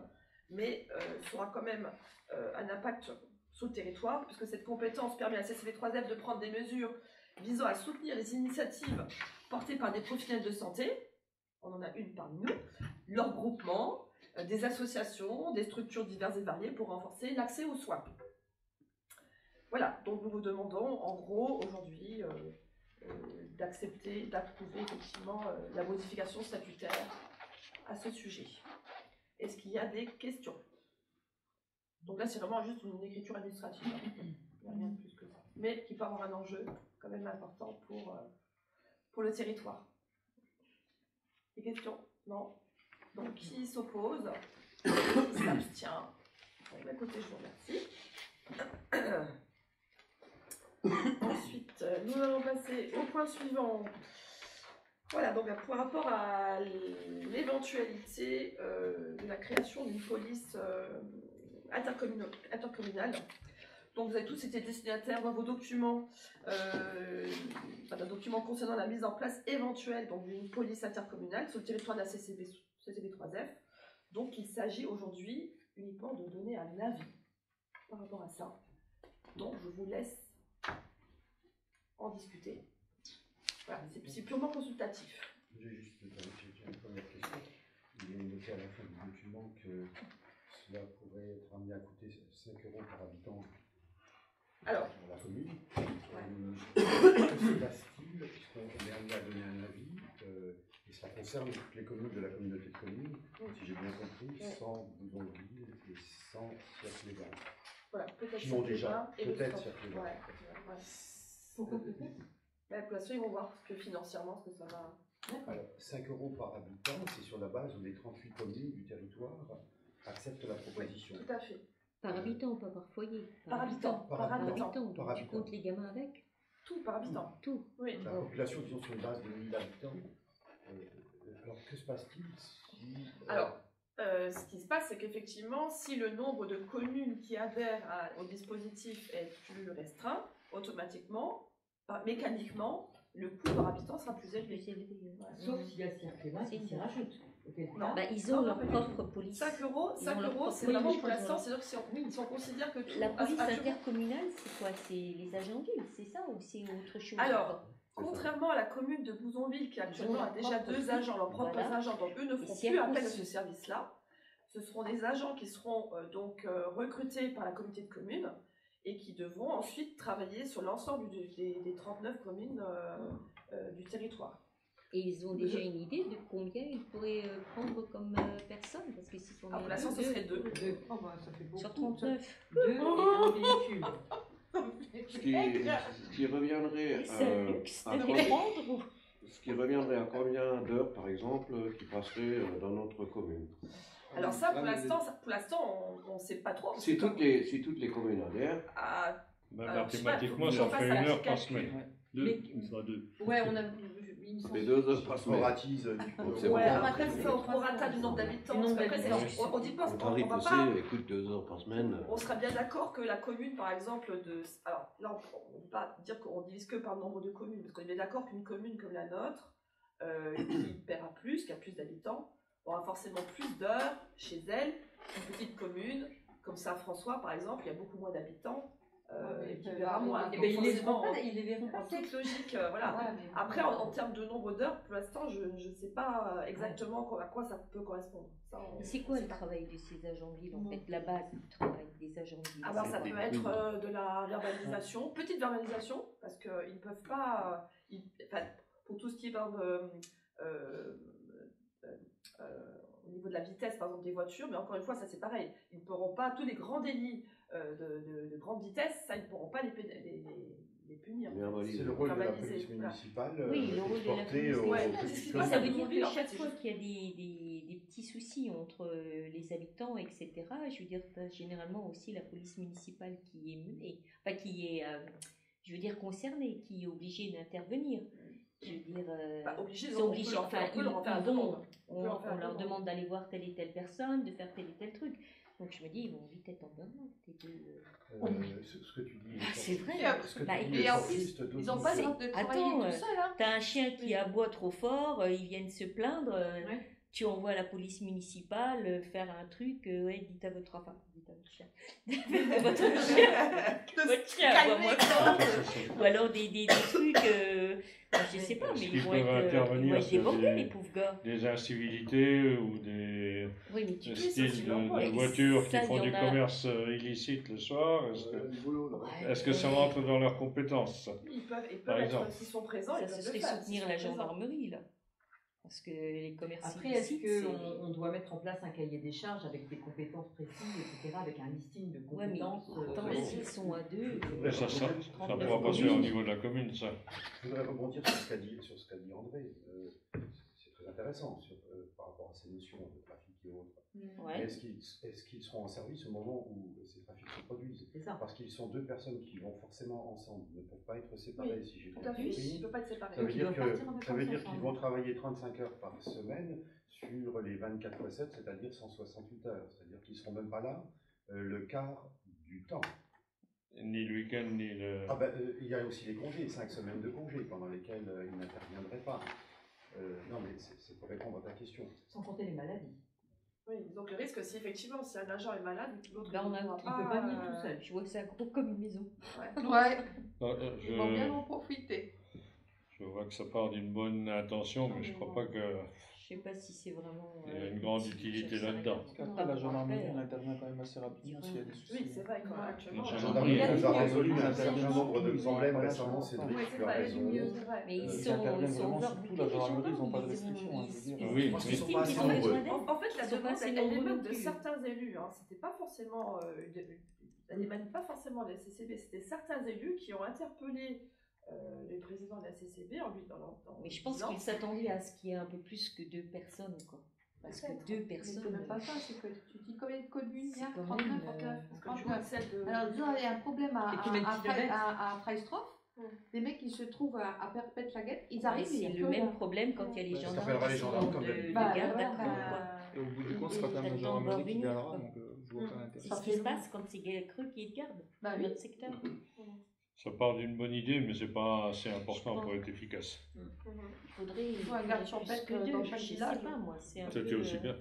Speaker 8: mais ça aura quand même un impact sur le territoire, puisque cette compétence permet à la CCB3F de prendre des mesures visant à soutenir les initiatives portées par des professionnels de santé, on en a une parmi nous, leurs groupements, des associations, des structures diverses et variées pour renforcer l'accès aux soins. Voilà, donc nous vous demandons en gros aujourd'hui d'accepter, d'approuver effectivement la modification statutaire à ce sujet. Est-ce qu'il y a des questions? Donc là c'est vraiment juste une écriture administrative, il n'y a rien de plus que ça, mais qui peut avoir un enjeu quand même important pour le territoire. Des questions? Non? Donc qui s'oppose? Qui s'abstient? Bon, écoutez, je vous remercie. Ensuite, nous allons passer au point suivant. Voilà, donc par rapport à l'éventualité de la création d'une police intercommunale. Donc vous avez tous été destinataires dans vos documents, d'un document concernant la mise en place éventuelle d'une police intercommunale sur le territoire de la CCB3F. Donc il s'agit aujourd'hui uniquement de donner un avis par rapport à ça. Donc je vous laisse en discuter. Voilà, c'est purement consultatif.
Speaker 1: J'ai juste une première question. Il est noté à la fin du document que cela pourrait être amené à coûter 5 € par habitant.
Speaker 8: Alors,
Speaker 1: dans la commune. Que se passe-t-il puisqu'on est amené à donner un avis et cela concerne toutes les communes de la communauté de communes, si j'ai bien compris, sans Bouzonville et sans Cirque-les-Bains.
Speaker 8: Voilà, peut-être
Speaker 1: qui ont déjà, peut-être Cirque-les-Bains.
Speaker 8: Ouais, pourquoi peut-être? Pour l'instant, ils vont voir que financièrement, ce que ça va.
Speaker 1: Alors, 5 € par habitant, c'est sur la base où les 38 communes du territoire acceptent la proposition.
Speaker 8: Oui, tout à fait.
Speaker 2: Par habitant, pas par foyer.
Speaker 8: Par habitant.
Speaker 1: Par habitant.
Speaker 2: Donc,
Speaker 1: Par
Speaker 2: tu
Speaker 1: habitant.
Speaker 2: comptes les gamins avec?
Speaker 8: Tout par habitant.
Speaker 2: Tout.
Speaker 8: Oui.
Speaker 1: La population, disons, sur une base de 1000 habitants. Alors, que se passe-t-il si...
Speaker 8: Alors, ce qui se passe, c'est qu'effectivement, si le nombre de communes qui adhèrent au dispositif est plus restreint, automatiquement, mécaniquement, le coût par habitant sera plus élevé.
Speaker 2: Voilà.
Speaker 6: Sauf s'il y a Cirque-les-Bains qui s'y rajoute.
Speaker 8: Non.
Speaker 2: Bah, ils ont leur propre police.
Speaker 8: 5 €,
Speaker 2: Ils ont leur propre
Speaker 8: c'est vraiment
Speaker 2: police,
Speaker 8: pour l'instant,
Speaker 2: ils ont
Speaker 8: c'est-à-dire si on considère que tout.
Speaker 2: La police
Speaker 8: actuellement-
Speaker 2: intercommunale, c'est quoi? C'est les agents de ville, c'est ça ou c'est autre chose?
Speaker 8: Alors, contrairement à la commune de Bouzonville qui actuellement a déjà deux agents, leurs propres
Speaker 2: Voilà.
Speaker 8: agents, donc eux ne feront
Speaker 2: C'est
Speaker 8: plus appel à ce
Speaker 2: possible.
Speaker 8: service-là. Ce seront des agents qui seront recrutés par la communauté de communes et qui devront ensuite travailler sur l'ensemble des 39 communes du territoire.
Speaker 2: Et ils ont déjà une idée de combien ils pourraient prendre comme personnes? Parce que s'ils sont
Speaker 8: Alors pour l'instant, ce serait deux.
Speaker 6: Oh, bah, ça fait beaucoup.
Speaker 2: sur 39.
Speaker 6: 2 et un véhicule.
Speaker 3: Ce qui reviendrait
Speaker 2: C'est un luxe
Speaker 3: à
Speaker 2: de
Speaker 3: combien-
Speaker 2: les prendre ou...
Speaker 3: ce qui reviendrait à combien d'heures, par exemple, qui passeraient dans notre commune?
Speaker 8: Alors ça, pour l'instant, on ne sait pas trop.
Speaker 3: Si toutes les communes adhèrent,
Speaker 8: Ah,
Speaker 7: Ben,
Speaker 8: alors, je sais pas,
Speaker 7: mathématiquement,
Speaker 8: faut
Speaker 7: ça
Speaker 8: qu'on fasse
Speaker 7: fait
Speaker 8: un
Speaker 7: 1 heure par
Speaker 8: calcul.
Speaker 7: semaine.
Speaker 6: Mais-
Speaker 7: Il sera 2.
Speaker 6: Ouais, il me semble.
Speaker 3: Mais 2 heures par
Speaker 1: On
Speaker 3: semaine.
Speaker 1: ratise
Speaker 3: Donc, c'est
Speaker 8: Ouais,
Speaker 3: bon.
Speaker 8: après, c'est au prorata du nombre d'habitants.
Speaker 6: Du nombre
Speaker 8: Après, c'est-
Speaker 6: d'habitants.
Speaker 8: on dit pas,
Speaker 3: Le
Speaker 8: on
Speaker 3: tarif
Speaker 8: va
Speaker 3: aussi,
Speaker 8: pas.
Speaker 3: écoute, 2 heures par semaine.
Speaker 8: On sera bien d'accord que la commune, par exemple, alors là, on ne peut pas dire qu'on divise que par le nombre de communes, parce qu'on est bien d'accord qu'une commune comme la nôtre, qui paiera plus, qui a plus d'habitants, aura forcément plus d'heures chez elle. Une petite commune, comme Saint-François, par exemple, il y a beaucoup moins d'habitants,
Speaker 5: mais
Speaker 8: qui
Speaker 5: ils
Speaker 8: paiera
Speaker 5: peuvent
Speaker 8: moins.
Speaker 5: avoir-
Speaker 6: Eh ben,
Speaker 8: Donc, forcément,
Speaker 6: ils les verront pas.
Speaker 8: en toute logique, voilà.
Speaker 5: Ouais, mais-
Speaker 8: Après, en termes de nombre d'heures, pour l'instant, je ne sais pas exactement à quoi ça peut correspondre. Ça, on-
Speaker 2: Et c'est
Speaker 8: on
Speaker 2: quoi
Speaker 8: sait
Speaker 2: le
Speaker 8: pas.
Speaker 2: travail de ces agents de ville en fait? La base du travail des agents de ville.
Speaker 8: Ah ben, ça
Speaker 3: des
Speaker 8: peut être
Speaker 3: communes.
Speaker 8: de la verbalisation, petite verbalisation, parce qu'ils ne peuvent pas, enfin, pour tout ce qui est par exemple, au niveau de la vitesse, par exemple des voitures, mais encore une fois, ça c'est pareil, ils ne pourront pas, tous les grands délits de grande vitesse, ça ils ne pourront pas les punir.
Speaker 1: C'est le rôle de la
Speaker 8: Verbaliser,
Speaker 1: police
Speaker 8: voilà.
Speaker 1: municipale
Speaker 2: Oui, le rôle de la
Speaker 1: porté
Speaker 2: police
Speaker 1: au
Speaker 8: municipale.
Speaker 1: petit
Speaker 8: Ouais, c'est
Speaker 1: commun.
Speaker 2: Ça veut dire
Speaker 8: Aujourd'hui,
Speaker 2: que
Speaker 8: en fait,
Speaker 2: chaque
Speaker 8: c'est
Speaker 2: fois
Speaker 8: juste-
Speaker 2: qu'il y a des petits soucis entre les habitants, etc., je veux dire, t'as généralement aussi la police municipale qui est menée, enfin qui est, je veux dire, concernée, qui est obligée d'intervenir. Je veux dire,
Speaker 8: Pas obligé,
Speaker 2: ils
Speaker 8: donc
Speaker 2: sont
Speaker 8: on peut
Speaker 2: obligés,
Speaker 8: leur faire-
Speaker 2: enfin,
Speaker 8: on peut leur en faire la
Speaker 2: ils vont-
Speaker 8: demande.
Speaker 2: on,
Speaker 8: peut leur faire
Speaker 2: on
Speaker 8: la
Speaker 2: leur
Speaker 8: demande.
Speaker 2: demande d'aller voir telle et telle personne, de faire tel et tel truc. Donc je me dis, ils vont vite être en burn-out.
Speaker 1: Ce que tu dis.
Speaker 2: C'est vrai.
Speaker 1: Ce que
Speaker 2: Bah,
Speaker 1: tu dis
Speaker 2: et
Speaker 1: est
Speaker 2: en
Speaker 1: fort
Speaker 5: plus,
Speaker 1: juste
Speaker 5: Ils
Speaker 1: d'autres
Speaker 5: n'ont pas le
Speaker 1: niveaux.
Speaker 5: droit de
Speaker 2: Attends,
Speaker 5: travailler tout seul, hein.
Speaker 2: T'as un chien qui
Speaker 5: Oui.
Speaker 2: aboie trop fort, ils viennent se plaindre,
Speaker 6: Ouais.
Speaker 2: tu envoies la police municipale faire un truc, ouais, dites à votre enfant, dites à votre chien. Votre chien aboie moins fort. Ou alors des trucs, je sais pas,
Speaker 7: Est-ce
Speaker 2: mais
Speaker 7: qu'ils
Speaker 2: ils vont
Speaker 7: peuvent
Speaker 2: être
Speaker 7: intervenir sur
Speaker 2: débordés,
Speaker 7: des-
Speaker 2: les pauvres gars.
Speaker 7: Des incivilités ou des
Speaker 2: Oui, mais tu
Speaker 7: styles
Speaker 8: leur rôle.
Speaker 7: de voitures qui
Speaker 2: Ça,
Speaker 7: font
Speaker 2: il y
Speaker 7: du
Speaker 2: en a.
Speaker 7: commerce illicite le soir.
Speaker 2: Ouais,
Speaker 7: Est-ce que ça
Speaker 2: ouais.
Speaker 7: rentre dans leurs compétences ça
Speaker 8: Ils peuvent
Speaker 7: Par
Speaker 8: être,
Speaker 7: exemple.
Speaker 8: s'ils sont présents,
Speaker 2: Ça,
Speaker 8: ils
Speaker 2: ce
Speaker 8: peuvent
Speaker 2: serait
Speaker 8: le faire.
Speaker 2: soutenir
Speaker 8: s'ils
Speaker 2: la
Speaker 8: sont présents.
Speaker 2: gendarmerie, là. Parce que les commerces
Speaker 6: Après, est-ce
Speaker 2: illicites,
Speaker 6: qu'on doit mettre en place un cahier des charges avec des compétences précises, etc., avec un listing de
Speaker 2: Ouais, mais
Speaker 6: compétences
Speaker 2: attends,
Speaker 8: oui,
Speaker 2: s'ils sont à deux.
Speaker 7: Et ça pourra pas se faire au niveau de la commune, ça.
Speaker 1: Je voudrais rebondir sur ce qu'a dit André. C'est très intéressant par rapport à ces notions de trafic et autres.
Speaker 2: Ouais.
Speaker 1: Est-ce qu'ils seront en service au moment où ces trafics se produisent?
Speaker 6: C'est ça.
Speaker 1: Parce qu'ils sont deux personnes qui vont forcément ensemble, ne peuvent pas être séparées, si j'ai
Speaker 8: Tout
Speaker 1: bien
Speaker 8: à fait, ils ne
Speaker 1: compris.
Speaker 8: peuvent pas être séparés.
Speaker 1: Ça veut
Speaker 6: Donc, ils
Speaker 1: dire
Speaker 6: doivent partir en
Speaker 1: ça veut
Speaker 6: vacances
Speaker 1: dire qu'ils
Speaker 6: ensemble.
Speaker 1: vont travailler 35 heures par semaine sur les 24x7, c'est-à-dire 168 heures. C'est-à-dire qu'ils ne seront même pas là le quart du temps.
Speaker 7: Ni le week-end, ni le.
Speaker 1: Ah ben, il y a aussi les congés, 5 semaines de congés pendant lesquelles ils n'interviendraient pas. Non, mais c'est pour répondre à ta question.
Speaker 6: Sans compter les maladies.
Speaker 8: Oui, donc le risque, si effectivement, si un agent est malade, l'autre
Speaker 2: Là, on a-
Speaker 8: pourra
Speaker 2: il
Speaker 6: peut pas venir tout seul.
Speaker 2: Je vois que c'est gros comme une maison.
Speaker 5: Ouais,
Speaker 7: Je,
Speaker 5: ils vont bien en profiter.
Speaker 7: je vois que ça part d'une bonne intention, mais je crois pas que.
Speaker 2: Je sais pas si c'est vraiment.
Speaker 7: Il y a une grande utilité là-dedans.
Speaker 9: Parce qu'après, la gendarmerie, elle intervient quand même assez rapidement s'il y a des soucis.
Speaker 8: Oui, c'est vrai qu'actuellement.
Speaker 7: La
Speaker 1: La
Speaker 7: gendarmerie,
Speaker 1: gendarmerie nous a
Speaker 5: mieux.
Speaker 1: résolu un
Speaker 5: Ils
Speaker 1: certain
Speaker 5: ont-
Speaker 1: nombre de
Speaker 9: ils ont
Speaker 1: problèmes
Speaker 9: pas la
Speaker 1: récemment,
Speaker 9: chance.
Speaker 1: Cédric,
Speaker 8: Oui,
Speaker 1: tu
Speaker 8: c'est
Speaker 1: as
Speaker 8: vrai,
Speaker 1: raison.
Speaker 8: c'est vrai.
Speaker 2: Mais ils
Speaker 9: Ils
Speaker 2: sont
Speaker 9: interviennent vraiment sur
Speaker 2: overbookés,
Speaker 9: tout, la
Speaker 2: les
Speaker 9: gendarmerie, ils n'ont pas de
Speaker 2: gendarmes,
Speaker 9: restrictions, hein, je veux dire.
Speaker 7: Oui,
Speaker 2: ils
Speaker 1: qu'ils sont
Speaker 2: estiment
Speaker 1: pas
Speaker 2: qu'ils
Speaker 1: assez
Speaker 2: ont
Speaker 1: nombreux.
Speaker 2: besoin d'aide.
Speaker 8: En fait, la
Speaker 2: Ils sont pas
Speaker 8: demande,
Speaker 2: assez
Speaker 8: elle
Speaker 2: nombreux
Speaker 8: émane
Speaker 2: non
Speaker 8: de
Speaker 2: plus.
Speaker 8: certains élus. Hein. C'était pas forcément, elle n'émane pas forcément de la CCB. C'était certains élus qui ont interpellé le président de la CCB en lui dans
Speaker 2: Mais je pense qu'ils s'attendaient à ce qu'il y ait un peu plus que 2 personnes, quoi. Parce que 2
Speaker 5: Mais
Speaker 2: personnes.
Speaker 5: c'est même pas ça, c'est que tu dis combien de communes il y a
Speaker 2: C'est quand
Speaker 5: 39,
Speaker 2: même,
Speaker 5: 39.
Speaker 8: Parce que je vois celle de.
Speaker 5: Alors, disons, il y a un problème
Speaker 6: Et combien de kilomètres
Speaker 5: à Freistroff. Les mecs, ils se trouvent à Perpète-la-Guette, ils arrivent, il y
Speaker 2: C'est
Speaker 5: a
Speaker 2: le
Speaker 5: plus
Speaker 2: même
Speaker 5: rien.
Speaker 2: problème quand il y a les
Speaker 1: Ça
Speaker 2: gendarmes
Speaker 1: s'appellera
Speaker 2: qui
Speaker 1: les
Speaker 2: sont
Speaker 1: gendarmes comme d'habitude.
Speaker 2: de
Speaker 5: Bah,
Speaker 2: garde
Speaker 5: voilà,
Speaker 2: à côte, quoi.
Speaker 9: Et au bout du compte, ce sera quand même la
Speaker 2: T'attends
Speaker 9: gendarmerie qui
Speaker 2: revenir,
Speaker 9: viendra,
Speaker 2: quoi.
Speaker 9: donc je vois pas l'intérêt.
Speaker 2: C'est ce qui se passe quand c'est cru qui est de garde
Speaker 5: Bah
Speaker 2: dans
Speaker 5: oui.
Speaker 2: notre secteur.
Speaker 7: Ça part d'une bonne idée, mais c'est pas assez important
Speaker 2: Je pense.
Speaker 7: pour être efficace.
Speaker 2: Il faudrait
Speaker 5: faut un garde
Speaker 2: plus
Speaker 5: champêtre
Speaker 2: que
Speaker 5: dans
Speaker 2: 2,
Speaker 5: chaque
Speaker 2: je sais
Speaker 5: village.
Speaker 2: pas moi. C'est un
Speaker 7: C'était
Speaker 2: peu,
Speaker 7: aussi bien.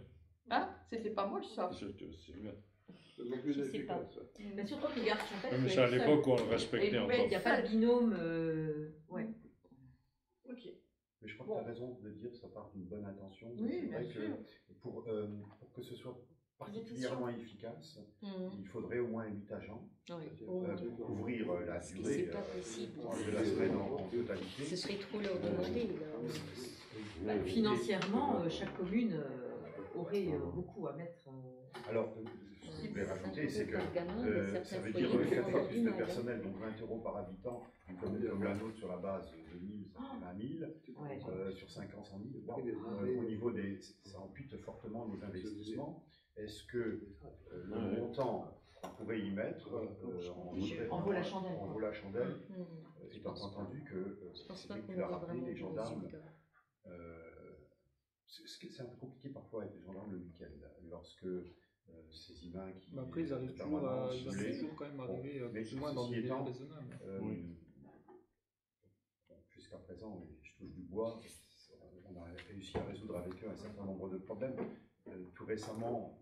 Speaker 5: Hein? C'était pas moche ça.
Speaker 7: C'était aussi bien.
Speaker 2: Je sais pas.
Speaker 6: Mais surtout que le garde champêtre.
Speaker 7: Ouais, mais
Speaker 6: peut
Speaker 7: c'est à
Speaker 6: être seul.
Speaker 7: l'époque où on le
Speaker 6: Et
Speaker 7: respectait
Speaker 6: il
Speaker 7: encore.
Speaker 6: n'y a pas de binôme. Ouais.
Speaker 8: Ok.
Speaker 1: Mais je crois que tu as raison de dire que ça part d'une bonne intention.
Speaker 5: Oui,
Speaker 1: C'est
Speaker 5: bien
Speaker 1: vrai
Speaker 5: sûr.
Speaker 1: que pour que ce soit particulièrement efficace, il faudrait au moins 8 agents
Speaker 2: Ouais.
Speaker 1: pour couvrir la
Speaker 2: Parce que
Speaker 1: durée
Speaker 2: c'est pas possible.
Speaker 1: de la semaine en totalité.
Speaker 2: Ce serait trop leur demander.
Speaker 6: Bah, financièrement, chaque commune aurait beaucoup à mettre.
Speaker 1: Alors, ce que je voulais rajouter, c'est que ça
Speaker 2: ça
Speaker 1: veut dire 4 fois plus de personnel, donc 20 € par habitant. Une commune comme la nôtre sur la base de 1000, ça fait 20 000.
Speaker 6: Ouais.
Speaker 1: Sur 5 ans, 100 000. Au niveau ça ampute fortement nos investissements. Est-ce que le montant on pourrait y mettre
Speaker 6: En vaut la chandelle.
Speaker 1: En vaut la chandelle,
Speaker 2: Je
Speaker 1: étant
Speaker 2: pense
Speaker 1: entendu que
Speaker 2: Je pense
Speaker 1: c'est
Speaker 2: pas
Speaker 1: vrai que
Speaker 2: qu'on
Speaker 1: tu l'as
Speaker 2: aura
Speaker 1: rappelé,
Speaker 2: vraiment
Speaker 1: les
Speaker 2: de
Speaker 1: gendarmes,
Speaker 2: résultats.
Speaker 1: c'est un peu compliqué parfois avec les gendarmes le week-end, lorsque ces humains qui.
Speaker 9: Mais après, ils arrivent toujours, quand même à arriver plus ou moins dans des délais raisonnables.
Speaker 1: Jusqu'à présent, et je touche du bois, on a réussi à résoudre avec eux un certain nombre de problèmes. Tout récemment,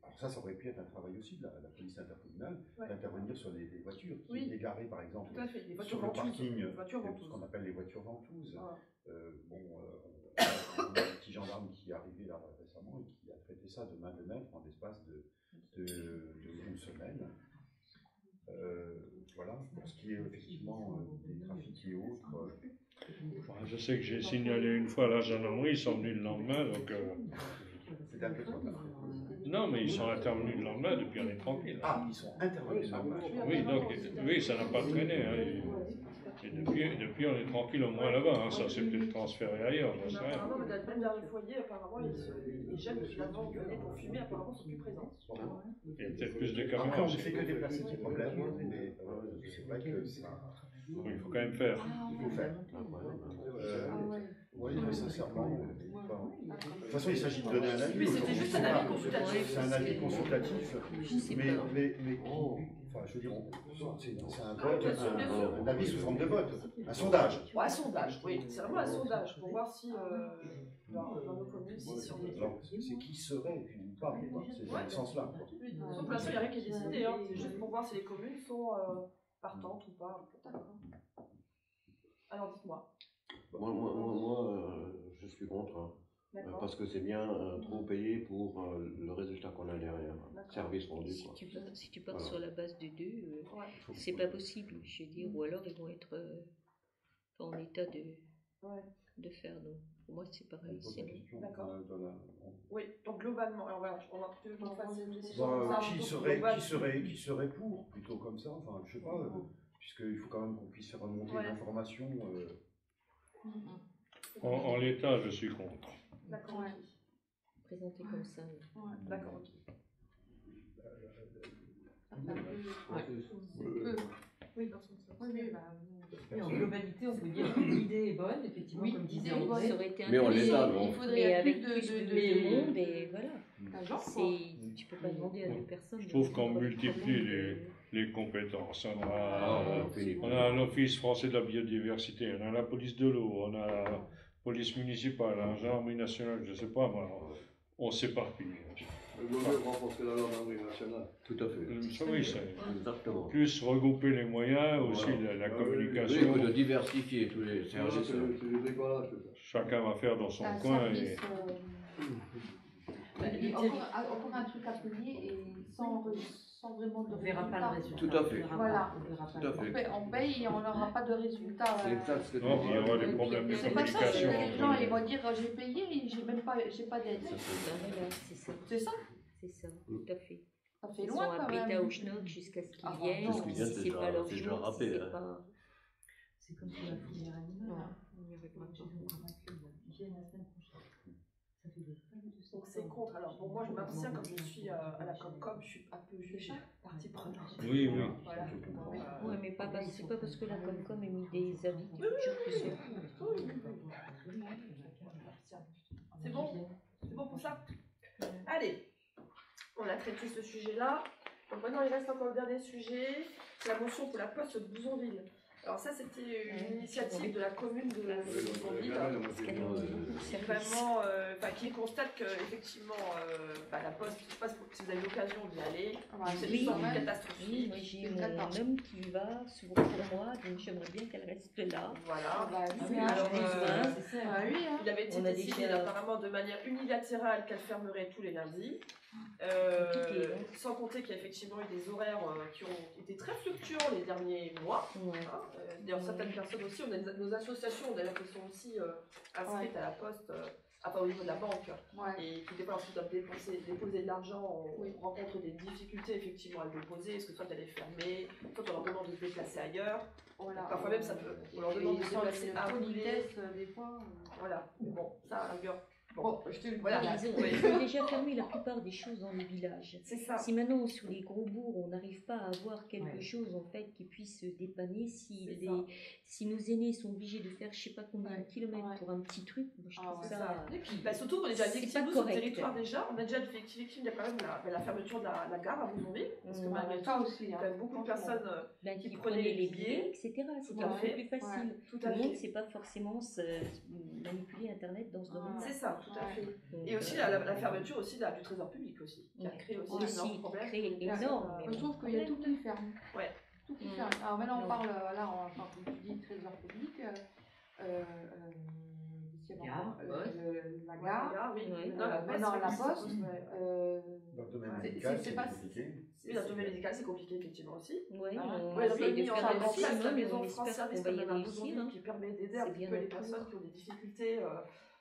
Speaker 1: alors ça aurait pu être un travail aussi de la police intercommunale, d'intervenir sur les voitures qui étaient garées, par exemple, sur le parking, ce qu'on appelle les voitures ventouses. On a un petit gendarme qui est arrivé là récemment et qui a traité ça de main de maître en l'espace de une semaine. Voilà, pour ce qui est effectivement des trafics et autres.
Speaker 7: Je sais que j'ai signalé une fois à la gendarmerie, ils sont venus le lendemain, donc...
Speaker 1: C'était un peu trop tard.
Speaker 7: Non, mais ils sont intervenus le lendemain, depuis on est tranquille.
Speaker 1: Ah, ils sont intervenus le lendemain.
Speaker 7: Oui, donc, oui, ça n'a pas traîné. Hein. Et depuis, on est tranquille au moins là-bas. Hein. Ça s'est peut-être transféré ailleurs, j'en sais rien.
Speaker 8: Apparemment, même dans le foyer, apparemment, les jeunes qui l'avant venaient pour fumer, apparemment, sont plus présents.
Speaker 7: Il y a peut-être plus de
Speaker 1: Après,
Speaker 7: caméras
Speaker 1: on ne
Speaker 7: aussi.
Speaker 1: fait que déplacer ces problèmes, mais c'est vrai que ça.
Speaker 7: Oui, il faut quand même faire.
Speaker 1: Il faut faire. Oui, mais sincèrement. De toute façon, il s'agit de donner un avis.
Speaker 8: Oui, c'était juste un avis consultatif.
Speaker 1: C'est un avis consultatif. Mais enfin, je veux dire, c'est un vote, un avis sous forme de vote, un sondage.
Speaker 8: Un sondage, oui, c'est vraiment un sondage pour voir si dans nos communes, si on est.
Speaker 1: C'est qui serait, puis ou pas, c'est dans ce sens-là.
Speaker 8: Pour l'instant, il n'y a rien qui est décidé, hein. C'est juste pour voir si les communes sont partantes ou pas. Alors dites-moi.
Speaker 3: Moi, je suis contre. Hein. Parce que c'est bien trop payé pour le résultat qu'on a derrière. Service rendu.
Speaker 2: Si tu pars sur la base de 2, c'est pas possible, je veux dire, ou alors ils vont être en état de faire. Donc, pour moi, c'est pareil.
Speaker 8: D'accord. Oui, donc globalement, alors voilà, on va peut-être qu'on fasse une décision.
Speaker 1: Qui serait pour, plutôt comme ça, enfin, je sais pas, puisqu'il faut quand même qu'on puisse faire remonter l'information.
Speaker 7: En l'état, je suis contre.
Speaker 8: D'accord.
Speaker 2: Présenté comme ça.
Speaker 8: D'accord, ok.
Speaker 6: Oui, dans son sens. Oui, en globalité, on peut dire que l'idée est bonne, effectivement, comme disait André.
Speaker 2: Ça aurait été
Speaker 3: mais en l'état,
Speaker 2: il faudrait avec plus de monde et voilà. Tu peux pas demander à 2 personnes.
Speaker 7: Je trouve qu'on multiplie les compétences. On a un office français de la biodiversité, on a la police de l'eau, on a la police municipale, la gendarmerie nationale, je ne sais pas, moi, on s'éparpille.
Speaker 10: Le gouvernement renforcer la gendarmerie nationale.
Speaker 3: Tout à fait.
Speaker 7: Oui, c'est plus regrouper les moyens, aussi la communication.
Speaker 3: Oui, de diversifier tous les services.
Speaker 10: C'est du bricolage, tout ça.
Speaker 7: Chacun va faire dans son coin.
Speaker 5: Encore un truc à payer et sans vraiment de résultat.
Speaker 6: On verra pas le résultat.
Speaker 3: Tout à fait.
Speaker 5: Voilà.
Speaker 3: Tout à fait.
Speaker 5: On paye et on n'aura pas de résultat.
Speaker 3: C'est exact.
Speaker 7: Non, il y aura des problèmes de
Speaker 5: C'est pas ça,
Speaker 7: communication.
Speaker 5: les gens ils vont dire j'ai payé et j'ai pas d'aide.
Speaker 2: C'est ça.
Speaker 5: C'est ça.
Speaker 2: C'est ça, tout à fait.
Speaker 5: Ça fait
Speaker 2: Ils
Speaker 5: loin
Speaker 2: sont
Speaker 5: quand
Speaker 2: à
Speaker 5: même.
Speaker 2: Péta au Schnock jusqu'à ce qu'ils viennent. Si c'est pas leur jour, si c'est pas...
Speaker 6: C'est comme pour la filière animale.
Speaker 2: On y arrivera pas.
Speaker 6: Ils viennent la semaine prochaine. Ça fait des
Speaker 8: Donc c'est contre. Alors pour moi, je m'abstiens comme je suis à la Comcom, je suis un peu juge partie prenante.
Speaker 7: Oui.
Speaker 8: Voilà.
Speaker 2: Oui, mais c'est pas parce que la Comcom a mis des avis qu'il faut toujours que ce soit.
Speaker 8: C'est bon pour ça. Allez, on a traité ce sujet-là. Donc maintenant, il reste encore le dernier sujet, c'est la motion pour la poste de Bouzonville. Alors ça, c'était une initiative de la commune de Bouzonville, qui constate qu'effectivement, la poste, je ne sais pas si vous avez l'occasion d'y aller, c'est une sorte de catastrophique.
Speaker 2: Moi, j'ai mon homme qui va souvent pour moi, donc j'aimerais bien qu'elle reste là.
Speaker 8: Voilà.
Speaker 2: Alors,
Speaker 8: il avait été décidé apparemment de manière unilatérale qu'elle fermerait tous les lundis. Sans compter qu'il y a effectivement eu des horaires qui ont été très fluctuants les derniers mois. D'ailleurs, certaines personnes aussi, on a nos associations d'ailleurs qui sont aussi inscrites à la poste, au niveau de la banque, et qui des fois lorsqu'ils doivent déposer de l'argent, on rencontre des difficultés effectivement à le déposer, parce que soit elle est fermée, soit on leur demande de se déplacer ailleurs. Parfois même on leur demande de se déplacer à Roulet.
Speaker 5: Des fois.
Speaker 8: Voilà, mais bon, ça à la rigueur.
Speaker 5: Bon, je te le dis.
Speaker 8: Voilà.
Speaker 2: Ils ont déjà fermé la plupart des choses dans les villages.
Speaker 8: C'est ça.
Speaker 2: Si maintenant, sur les gros bourgs, on n'arrive pas à avoir quelque chose en fait qui puisse dépanner, si nos aînés sont obligés de faire je sais pas combien de kilomètres pour un petit truc, moi, je trouve ça.
Speaker 8: Et puis, surtout, on est déjà victime, nous, sur le territoire déjà. On a déjà été victime, il y a quand même la fermeture de la gare à Bouzonville. Parce que malgré tout,
Speaker 5: aussi,
Speaker 8: il y a quand même beaucoup de personnes
Speaker 2: qui prenaient les billets, etc. C'est un peu plus facile.
Speaker 8: Tout
Speaker 2: le monde ne sait pas forcément manipuler Internet dans ce domaine.
Speaker 8: C'est ça, tout à fait. Et aussi la fermeture aussi du trésor public aussi, qui a créé aussi un énorme problème.
Speaker 5: Je trouve qu'il y a tout qui ferme.
Speaker 8: Ouais.
Speaker 5: Tout qui ferme. Alors maintenant on parle, comme tu dis, trésor public. La gare, oui. Maintenant la poste.
Speaker 1: Dans le domaine médical, c'est compliqué.
Speaker 8: Oui, dans le domaine médical, c'est compliqué effectivement aussi.
Speaker 2: Oui,
Speaker 8: on essaie de faire en place la maison France Service comme à Bouzonville qui permet d'aider un petit peu les personnes qui ont des difficultés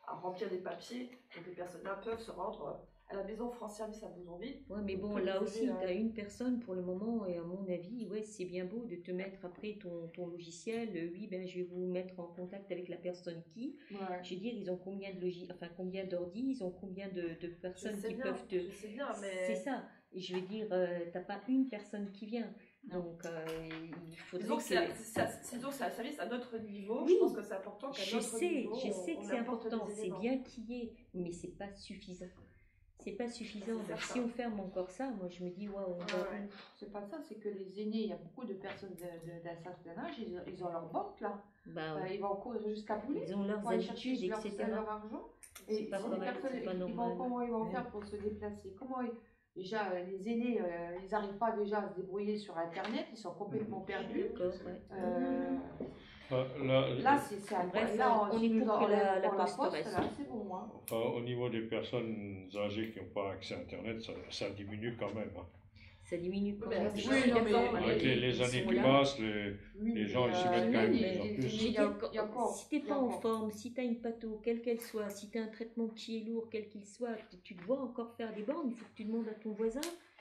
Speaker 8: à remplir des papiers. Donc les personnes-là peuvent se rendre à la maison France Service à Bouzonville.
Speaker 2: Oui, mais bon, là aussi, tu as une personne pour le moment, et à mon avis, ouais, c'est bien beau de te mettre après ton logiciel. Oui, ben, je vais vous mettre en contact avec la personne qui. Ouais. Je veux dire, ils ont combien combien d'ordi, ils ont combien de personnes qui peuvent te.
Speaker 8: C'est bien, mais.
Speaker 2: C'est ça. Et je veux dire, t'as pas une personne qui vient. Donc, il faudrait
Speaker 8: disons que c'est un service à notre niveau.
Speaker 2: Oui,
Speaker 8: je pense que c'est important qu'à notre niveau.
Speaker 2: Je sais que c'est important, c'est bien qu'il y ait, mais c'est pas suffisant. C'est pas suffisant. Donc, si on ferme encore ça, moi je me dis, waouh,
Speaker 5: c'est pas ça, c'est que les aînés, il y a beaucoup de personnes d'un certain âge, ils ont leur banque là. Ils vont courir jusqu'à Boulet.
Speaker 2: Ils ont leurs habitudes, etc.
Speaker 5: Leur argent. Et
Speaker 2: pas correct, c'est pas normal.
Speaker 5: Comment ils vont faire pour se déplacer? Déjà, les aînés, ils n'arrivent pas déjà à se débrouiller sur Internet, ils sont complètement perdus. Là, c'est un
Speaker 2: bref, là, on est pour que la poste reste.
Speaker 5: C'est bon, hein.
Speaker 7: Au niveau des personnes âgées qui n'ont pas accès à Internet, ça diminue quand même. Hein.
Speaker 2: Ça diminue quand même.
Speaker 7: Avec les années qui passent, les gens ils s'y mettent quand même de plus en plus.
Speaker 2: Si tu n'es pas en forme, si tu as une patho, quelle qu'elle soit, si tu as un traitement qui est lourd, quel qu'il soit, tu dois encore faire des bornes, il faut que tu demandes à ton voisin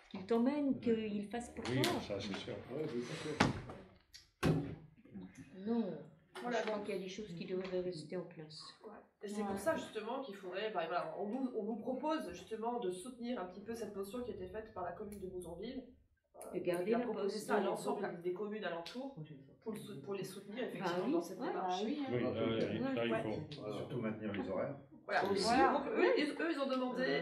Speaker 2: qu'il t'emmène ou qu'il fasse pour toi.
Speaker 7: Oui, ça c'est sûr.
Speaker 2: Non, voilà, je crois qu'il y a des choses qui devraient rester en place.
Speaker 8: Et c'est pour ça justement qu'il faudrait, on nous propose justement de soutenir un petit peu cette motion qui a été faite par la commune de Bouzonville.
Speaker 2: De garder la poste.
Speaker 8: Ça à l'ensemble des communes alentours pour les soutenir effectivement dans cette démarche.
Speaker 7: Oui, là il faut
Speaker 1: surtout maintenir les horaires.
Speaker 8: Voilà. Donc, eux, ils ont demandé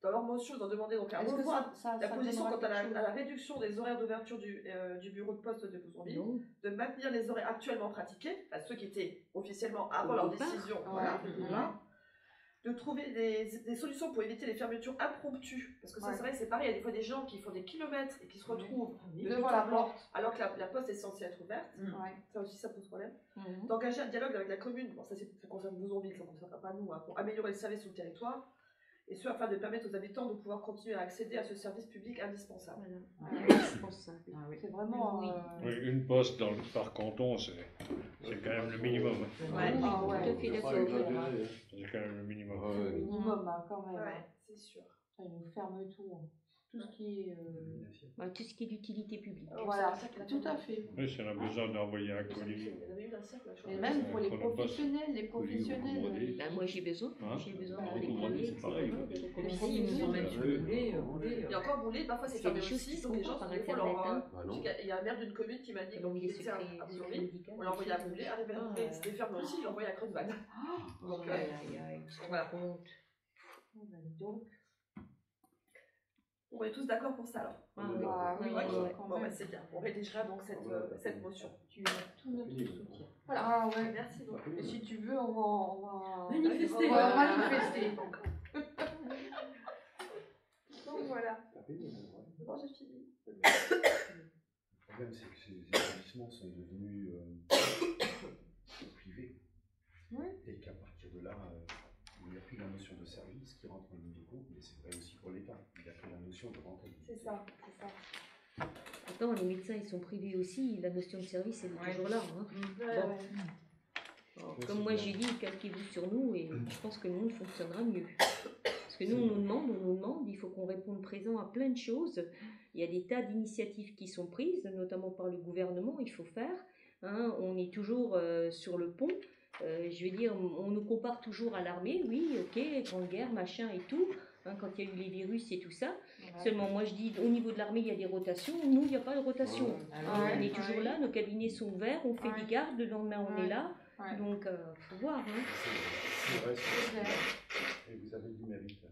Speaker 8: dans leur motion, ils ont demandé donc à revoir la position quant à la réduction des horaires d'ouverture du bureau de poste de Bouzonville, de maintenir les horaires actuellement pratiqués, ceux qui étaient officiellement avant leur décision, de trouver des solutions pour éviter les fermetures impromptues, parce que ça c'est vrai, c'est pareil, il y a des fois des gens qui font des kilomètres et qui se retrouvent
Speaker 5: devant la porte
Speaker 8: alors que la poste est censée être ouverte. Ça aussi, ça pose problème. D'engager un dialogue avec la commune, bon, ça concerne Bouzonville, ça ne concerne pas nous, pour améliorer le service sur le territoire. Et ce, afin de permettre aux habitants de pouvoir continuer à accéder à ce service public indispensable.
Speaker 5: C'est vraiment...
Speaker 7: Oui, une poste par canton, c'est quand même le minimum.
Speaker 2: Tout à fait d'accord.
Speaker 7: C'est quand même le minimum.
Speaker 5: Le minimum, quand même.
Speaker 8: C'est sûr.
Speaker 5: Ils nous ferment tout. Tout ce qui est...
Speaker 2: tout ce qui est d'utilité publique.
Speaker 5: Voilà, tout à fait.
Speaker 7: Oui, si on a besoin d'envoyer un colis.
Speaker 5: Et même pour les professionnels,
Speaker 2: moi j'ai besoin. J'ai besoin d'aller
Speaker 7: c'est pareil.
Speaker 8: Et encore Boulet, parfois c'est fermé aussi, donc les gens par internet. Il y a un maire d'une commune qui m'a dit qu'il était à Bouzonville, on l'a envoyé à Boulet, arrivé à Boulet, c'était fermé aussi, il l'a envoyé à Creusval. Donc voilà.
Speaker 5: Donc,
Speaker 8: on est tous d'accord pour ça alors. Bon, c'est bien. On rédigera donc cette motion.
Speaker 5: Tu as tout notre soutien. Voilà.
Speaker 8: Merci beaucoup.
Speaker 5: Et si tu veux, on va
Speaker 8: manifester. Donc voilà. Bon, j'ai fini.
Speaker 1: Le problème, c'est que ces établissements sont devenus privés. Et qu'à partir de là, il n'y a plus la notion de service qui rentre en ligne de compte, mais c'est vrai aussi pour l'État. Il n'y a plus la notion de rentabilité.
Speaker 8: C'est ça.
Speaker 2: Attends, les médecins, ils sont privés aussi. La notion de service, elle est toujours là. Alors, comme moi j'ai dit, calquez-vous sur nous et je pense que le monde fonctionnera mieux. Parce que nous, on nous demande, il faut qu'on réponde présent à plein de choses. Il y a des tas d'initiatives qui sont prises, notamment par le gouvernement, il faut faire. On est toujours sur le pont. je veux dire, on nous compare toujours à l'armée, oui, ok, grande guerre, machin et tout, hein, quand il y a eu les virus et tout ça. Ouais. Seulement, moi je dis, au niveau de l'armée, il y a des rotations, nous, il n'y a pas de rotation. Ouais. On est toujours là, nos cabinets sont ouverts, on fait des gardes, le lendemain on est là, donc faut voir. Hein.
Speaker 1: C'est vrai, et vous avez du mérite.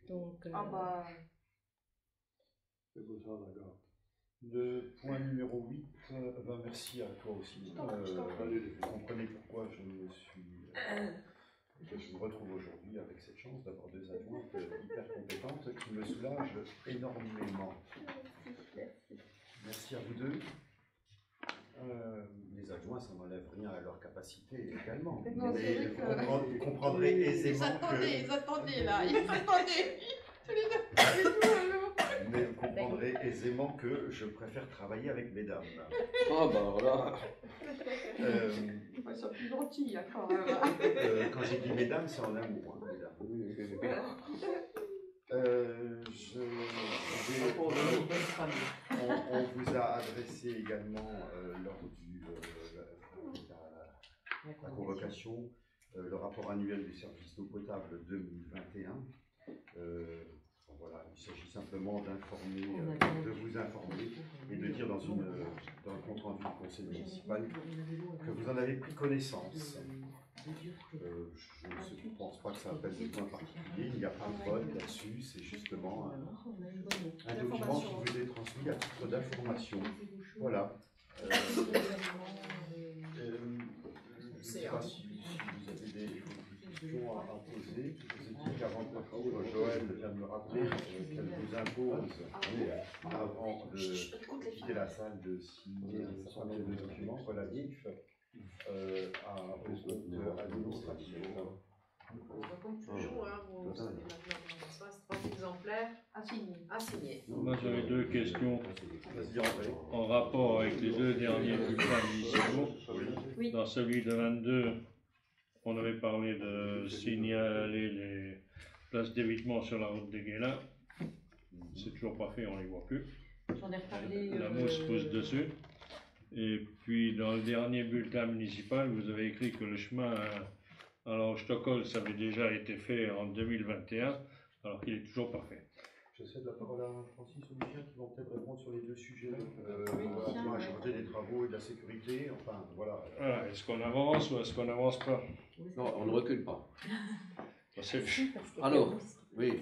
Speaker 2: Donc,
Speaker 10: c'est pour ça, d'accord.
Speaker 1: Le point numéro 8, merci à toi aussi. Vous comprenez pourquoi je me retrouve aujourd'hui avec cette chance d'avoir deux adjointes hyper compétentes qui me soulagent énormément. Merci à vous deux. Les adjoints, ça n'enlève rien à leur capacité également.
Speaker 5: Non,
Speaker 1: mais vous comprendrez aisément
Speaker 5: Ils attendaient là, ils attendaient.
Speaker 1: Mais vous comprendrez aisément que je préfère travailler avec mesdames.
Speaker 3: Ah ben voilà.
Speaker 5: Ils sont plus gentils, quand
Speaker 1: quand j'ai dit mesdames, c'est en amour, hein, mesdames. On vous a adressé également lors de la convocation le rapport annuel du service d'eau potable 2021. Voilà, il s'agit simplement d'informer, de vous informer et de dire dans le compte rendu du conseil municipal que vous en avez pris connaissance. Je ne pense pas que ça appelle des points particuliers, il n'y a pas de vote là-dessus, c'est justement un document qui vous est transmis à titre d'information. Voilà. Je ne sais pas si vous avez des questions à poser. Je vous ai dit qu'avant de partir, Joël vient de me rappeler qu'elle vous impose, avant de quitter la salle, de signer un certain nombre de documents relatifs au compte administratif.
Speaker 5: Comme toujours, vous savez maintenant, ça c'est 3 exemplaires à signer.
Speaker 7: Moi j'avais deux questions en rapport avec les deux derniers bulletins municipaux. Oui. Dans celui de 22, on avait parlé de signaler les places d'évitement sur la route des Guélins. C'est toujours pas fait, on les voit plus.
Speaker 6: J'en ai reparlé.
Speaker 7: La mousse pousse dessus. Et puis dans le dernier bulletin municipal, vous avez écrit que le chemin à la Stockholm, ça avait déjà été fait en 2021, alors qu'il est toujours pas fait.
Speaker 1: Je cède la parole à Francis ou Lucien qui vont peut-être répondre sur les deux sujets. La majorité des travaux et de la sécurité, enfin voilà.
Speaker 7: Voilà. Est-ce qu'on avance ou est-ce qu'on n'avance pas?
Speaker 3: Non, on ne recule pas.
Speaker 2: Alors,
Speaker 3: oui,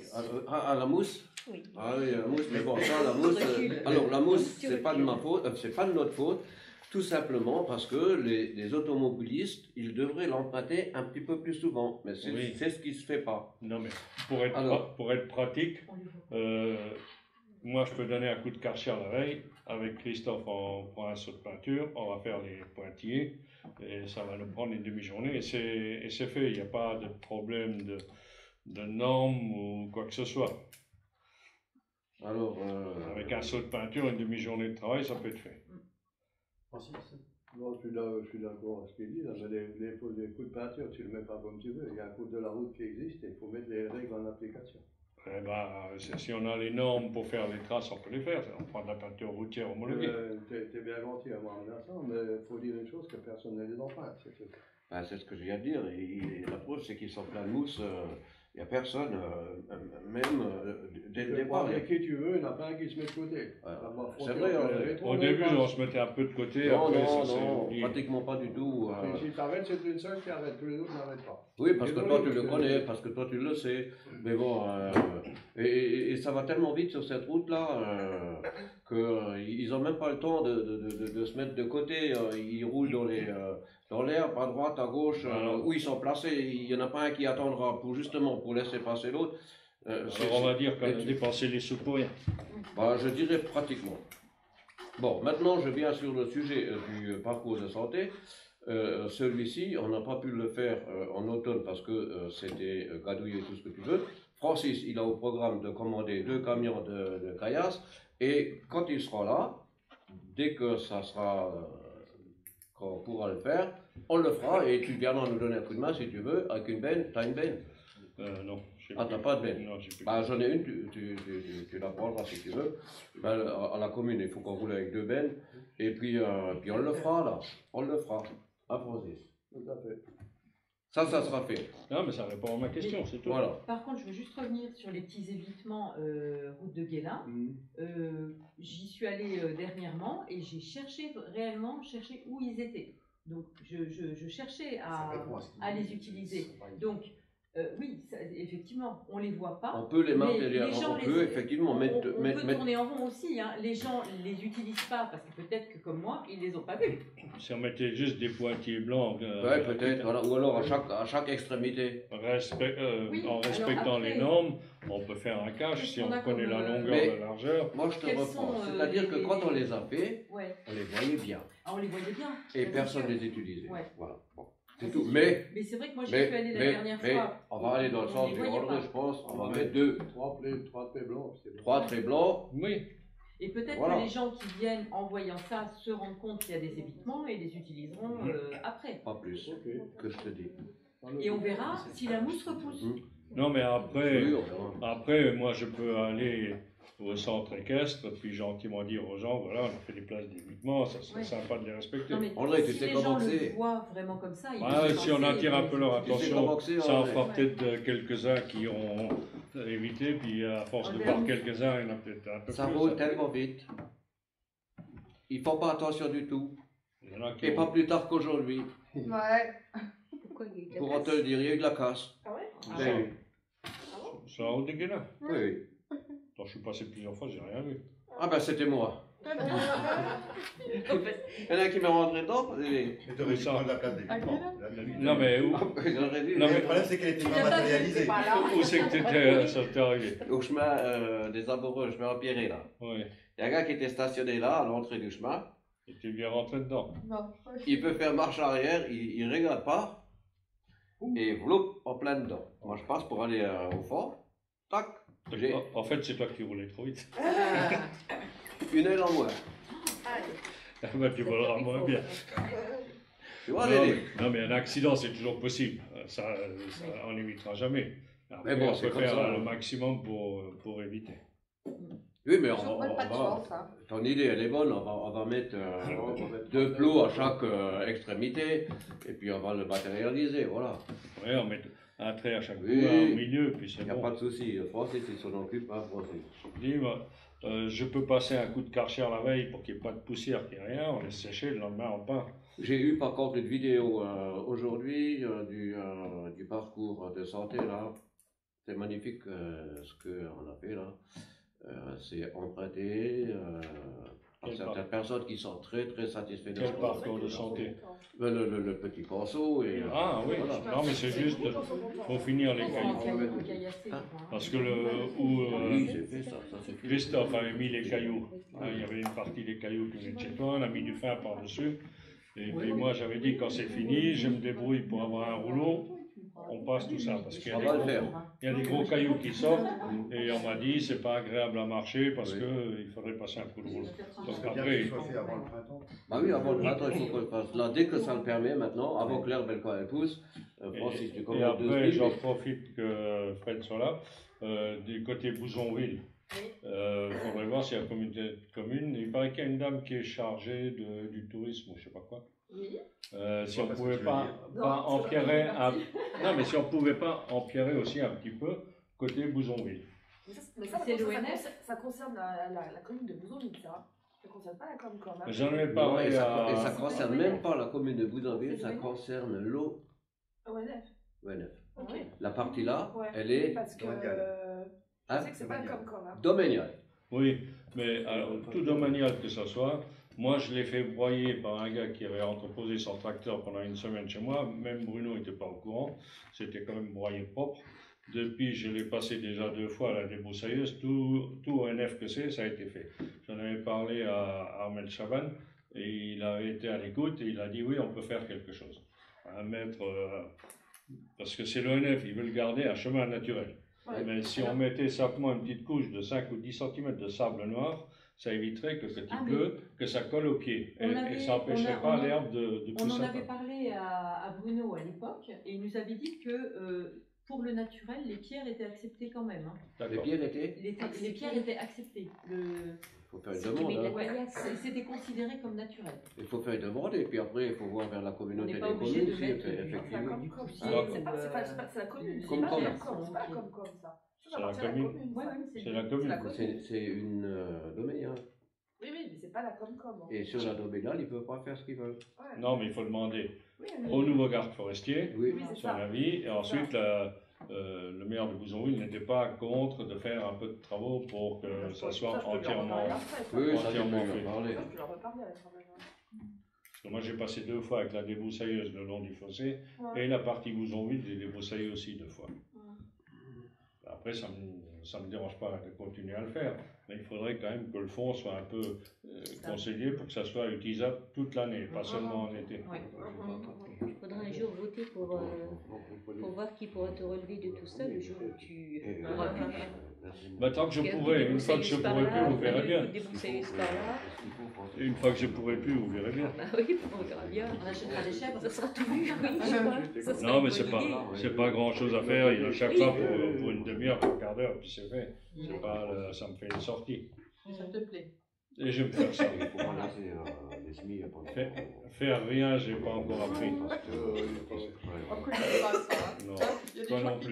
Speaker 3: à la mousse.
Speaker 2: Oui.
Speaker 3: Ah oui, la mousse, mais bon, ça, la mousse. Alors, la mousse, c'est pas de ma faute, c'est pas de notre faute, tout simplement parce que les automobilistes, ils devraient l'emprunter un petit peu plus souvent, mais c'est ce qui se fait pas.
Speaker 7: Non, mais pour être pratique, moi, je peux donner un coup de karcher la veille. Avec Christophe, on prend un seau de peinture, on va faire les pointillés, et ça va nous prendre une demi-journée, et c'est fait. Il n'y a pas de problème de normes ou quoi que ce soit.
Speaker 3: Alors,
Speaker 7: avec un seau de peinture, une demi-journée de travail, ça peut être fait.
Speaker 1: Francis?
Speaker 10: Non, je suis d'accord avec ce qu'il dit. Là, mais les coups de peinture, tu ne le mets pas comme tu veux. Il y a un code de la route qui existe et il faut mettre les règles en application.
Speaker 7: Eh ben, si on a les normes pour faire les traces, on peut les faire. On prend de la peinture routière homologuée.
Speaker 10: T'es bien gentil à moi en ça, mais il faut dire une chose que personne ne les emprunte.
Speaker 3: C'est ce que je viens de dire. Et la preuve, c'est qu'ils sont pleins de mousse. Il n'y a personne, même dès le départ.
Speaker 10: Avec qui tu veux, il n'y en a pas un qui se met de côté.
Speaker 3: C'est vrai,
Speaker 7: au début, on se mettait un peu de côté.
Speaker 3: Non,
Speaker 7: après,
Speaker 3: non, pratiquement pas du tout.
Speaker 10: Si tu arrêtes, c'est une seule qui arrête, tous les autres n'arrêtent pas.
Speaker 3: Oui, parce que toi tu le connais, parce que toi tu le sais. Mais bon, et ça va tellement vite sur cette route-là qu'ils n'ont même pas le temps de se mettre de côté. Ils roulent dans l'herbe, à droite, à gauche, où ils sont placés. Il n'y en a pas un qui attendra pour laisser passer l'autre.
Speaker 7: Alors on va dire qu'on a dépensé les sous pour rien.
Speaker 3: Je dirais pratiquement. Bon, maintenant je viens sur le sujet du parcours de santé. Celui-ci, on n'a pas pu le faire en automne parce que c'était gadouillé tout ce que tu veux. Francis, il a au programme de commander 2 camions de caillasse et quand il sera là, dès que ça sera, qu'on pourra le faire, on le fera et tu viendras nous donner un coup de main si tu veux, avec une benne. T'as une benne?
Speaker 7: Non.
Speaker 3: T'as pas de benne?
Speaker 7: Non, j'ai plus.
Speaker 3: J'en ai une, tu la prendras si tu veux. À la commune, il faut qu'on roule avec 2 bennes et puis on le fera là, on le fera. À Francis.
Speaker 10: Tout à fait.
Speaker 3: Ça sera fait.
Speaker 7: Non, mais ça répond à ma question, c'est tout.
Speaker 3: Voilà.
Speaker 6: Par contre, je veux juste revenir sur les petits évitements route de Guélin. J'y suis allée dernièrement et j'ai réellement cherché où ils étaient. Donc, je cherchais à les utiliser. Donc, oui, effectivement, on les voit pas.
Speaker 3: On peut les matérialiser,
Speaker 6: on
Speaker 3: peut effectivement
Speaker 6: on peut tourner en rond aussi. Hein. Les gens les utilisent pas parce que peut-être que comme moi, ils les ont pas vus.
Speaker 7: Si on mettait juste des pointillés blancs.
Speaker 3: Ouais, peut-être. Voilà. Ou alors à chaque extrémité.
Speaker 7: En respectant les normes, on peut faire un cache si on connaît la longueur et la largeur.
Speaker 3: Moi, je te reprends. C'est-à-dire que quand on les a fait, on les voyait bien.
Speaker 6: Ah, on les voyait bien.
Speaker 3: Et personne ne les utilisait.
Speaker 6: Ouais.
Speaker 3: Voilà. Bon. C'est tout. Mais
Speaker 6: c'est vrai que moi, j'y suis allée la dernière fois.
Speaker 3: On va aller dans le sens du ordre, je pense. On va mettre trois traits blancs.
Speaker 10: Trois traits blancs.
Speaker 7: Oui.
Speaker 6: Et peut-être que les gens qui viennent en voyant ça se rendent compte qu'il y a des évitements et les utiliseront après.
Speaker 3: Pas plus que je te dis.
Speaker 6: Et on verra si la mousse repousse.
Speaker 7: Non, mais après, moi, je peux aller au centre équestre, puis gentiment dire aux gens, voilà, on a fait des places d'évitement, ça serait sympa de les respecter.
Speaker 6: Non, mais
Speaker 3: André,
Speaker 6: si les gens le voient vraiment comme ça,
Speaker 7: si on attire un peu leur attention, ça en fera peut-être quelques-uns qui ont évité, puis à force de voir quelques-uns, il y en a peut-être un peu plus.
Speaker 3: Ça roule tellement vite. Ils font pas attention du tout. Et pas plus tard qu'aujourd'hui.
Speaker 5: Ouais.
Speaker 3: Pour te le dire, il y a eu de la casse.
Speaker 8: Ah ouais?
Speaker 7: Sur la route de Guélin?
Speaker 3: Oui.
Speaker 7: Je suis passé plusieurs fois, j'ai rien vu.
Speaker 3: Ah ben c'était moi. Il y en a qui m'ont rentré dedans.
Speaker 1: Et tu aurais dû prendre la place d'évitement.
Speaker 7: Non mais où?
Speaker 1: Le problème c'est qu'elle était pas matérialisée.
Speaker 7: Où c'est que ça t'est arrivé?
Speaker 3: Au chemin des Amoureux, le chemin empiré là.
Speaker 7: Oui.
Speaker 3: Il y a un gars qui était stationné là, à l'entrée du chemin.
Speaker 7: Et tu viens rentrer dedans?
Speaker 5: Non.
Speaker 3: Il peut faire marche arrière, il ne regarde pas. Et vloup, en plein dedans. Moi je passe pour aller au fond. Tac.
Speaker 7: En fait, c'est toi qui roulais trop vite.
Speaker 3: Une aile en moins.
Speaker 7: Bah, tu voleras moins bien.
Speaker 3: Tu vois,
Speaker 7: non, mais un accident, c'est toujours possible. Ça on n'évitera jamais. Après,
Speaker 3: mais bon,
Speaker 7: on peut faire
Speaker 3: ça,
Speaker 7: le maximum pour éviter.
Speaker 3: Oui, mais on va ton idée, elle est bonne. On va mettre 2 plots à chaque extrémité. Et puis, on va le matérialiser. Voilà.
Speaker 7: Oui, on met un trait à chaque bout, au milieu, puis c'est bon.
Speaker 3: Il n'y a pas de souci. Francis, il s'en occupe, hein, Francis.
Speaker 7: Dis-moi, je peux passer un coup de karcher la veille pour qu'il n'y ait pas de poussière, qu'il n'y ait rien, on laisse sécher, le lendemain on peint.
Speaker 3: J'ai eu par contre une vidéo aujourd'hui du parcours de santé là. C'est magnifique ce qu'on a fait là. C'est emprunté par certaines personnes qui sont très très satisfaites de
Speaker 7: quel parcours de santé?
Speaker 3: Le petit pinceau et...
Speaker 7: Ah oui, voilà. Non mais c'est juste pour finir les cailloux. Parce que
Speaker 3: oui, j'ai fait ça c'est fait.
Speaker 7: Christophe avait mis les cailloux. Il y avait une partie des cailloux qui venaient de chez toi, on a mis du fin par-dessus. Et puis moi j'avais dit quand c'est fini, je me débrouille pour avoir un rouleau. On passe tout ça parce qu'il y a des gros cailloux qui sortent et on m'a dit c'est pas agréable à marcher parce que il faudrait passer un coup de rouleau. Donc après,
Speaker 1: il faut faire avant le printemps.
Speaker 3: Bah oui, avant le printemps, il faut qu'on le fasse. Là, dès que ça le permet maintenant, avant que l'herbe quand elle pousse, Francis, tu
Speaker 7: et après, j'en profite que Fred soit là. Du côté Bouzonville, il faudrait voir s'il y a une communauté de communes. Il paraît qu'il y a une dame qui est chargée du tourisme ou je sais pas quoi.
Speaker 5: Oui.
Speaker 7: Si on pouvait pas empirer non mais si on pouvait pas empirer aussi un petit peu côté Bouzonville.
Speaker 8: Mais ça concerne la commune de Bouzonville, ça. Ça ne concerne pas la commune quand même.
Speaker 7: J'en ai parlé
Speaker 3: et ça ne concerne même pas la commune de Bouzonville, ça concerne l'eau.
Speaker 8: ONF.
Speaker 3: Okay. La partie là, elle est
Speaker 8: parce que je sais que c'est pas comme quand même.
Speaker 3: Domaniale.
Speaker 7: Oui, mais alors, tout domanial que ce soit, moi je l'ai fait broyer par un gars qui avait entreposé son tracteur pendant une semaine chez moi, même Bruno n'était pas au courant, c'était quand même broyé propre. Depuis, je l'ai passé déjà 2 fois à la débroussailleuse, tout ONF que c'est, ça a été fait. J'en avais parlé à Armel Chaban et il avait été à l'écoute et il a dit oui, on peut faire quelque chose. Parce que c'est l'ONF, ils veulent garder un chemin naturel. Ouais. Mais si on mettait simplement une petite couche de 5 ou 10 cm de sable noir, ça éviterait que quand il pleut, que ça colle aux pieds. Et ça n'empêcherait pas l'herbe de pousser.
Speaker 6: On en avait parlé à Bruno à l'époque, et il nous avait dit que pour le naturel, les pierres étaient acceptées quand même. Hein.
Speaker 3: Les pierres étaient
Speaker 6: les pierres étaient acceptées.
Speaker 3: faut faire une demande. Hein.
Speaker 6: Ouais, c'était considéré comme naturel.
Speaker 3: Il faut faire une demande et puis après il faut voir vers la communauté des communes si effectivement.
Speaker 8: C'est la commune.
Speaker 3: Comme
Speaker 8: c'est pas comme ça.
Speaker 7: C'est la commune. C'est la commune.
Speaker 3: C'est une domaine. Hein.
Speaker 8: Oui, mais c'est pas la Comcom.
Speaker 3: Et sur la domaine, ils ne peuvent pas faire ce qu'ils veulent.
Speaker 8: Ouais.
Speaker 7: Non, mais il faut demander au nouveau garde forestier son avis. Et ensuite, le maire de Bouzonville n'était pas contre de faire un peu de travaux pour que ça soit entièrement fait.
Speaker 3: Oui, entièrement fait.
Speaker 8: Je leur reparler avec ça.
Speaker 7: Parce que moi, j'ai passé 2 fois avec la débroussailleuse le long du fossé et la partie Bouzonville, j'ai débroussaillé aussi 2 fois. Après, ça me dérange pas de continuer à le faire, mais il faudrait quand même que le fond soit un peu conseillé pour que ça soit utilisable toute l'année, pas seulement en été.
Speaker 2: Il faudra un jour voter pour voir qui pourra te relever de tout ça le jour où tu auras pu.
Speaker 7: Bah, tant que je pourrai, une fois que je pourrai plus, vous verrez bien. Une fois que je pourrai plus, vous verrez bien.
Speaker 2: Bah oui, on verra bien.
Speaker 6: On achètera des chèvres,
Speaker 2: ça sera tout vu, oui.
Speaker 7: Non, mais c'est pas grand chose à faire. Il y a chaque fois pour une demi-heure, pour un quart d'heure, puis c'est fait. C'est pas, ça me fait une sortie.
Speaker 8: Ça te plaît.
Speaker 7: Et je vais me faire ça. Faire rien, j'ai pas encore appris.
Speaker 8: On ne connaît pas ça.
Speaker 7: Non,
Speaker 8: il y a des gens qui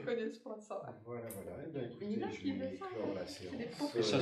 Speaker 8: connaissent pas ça.
Speaker 1: Voilà. Eh bien, écoutez, je vais clore la séance.
Speaker 7: Et ça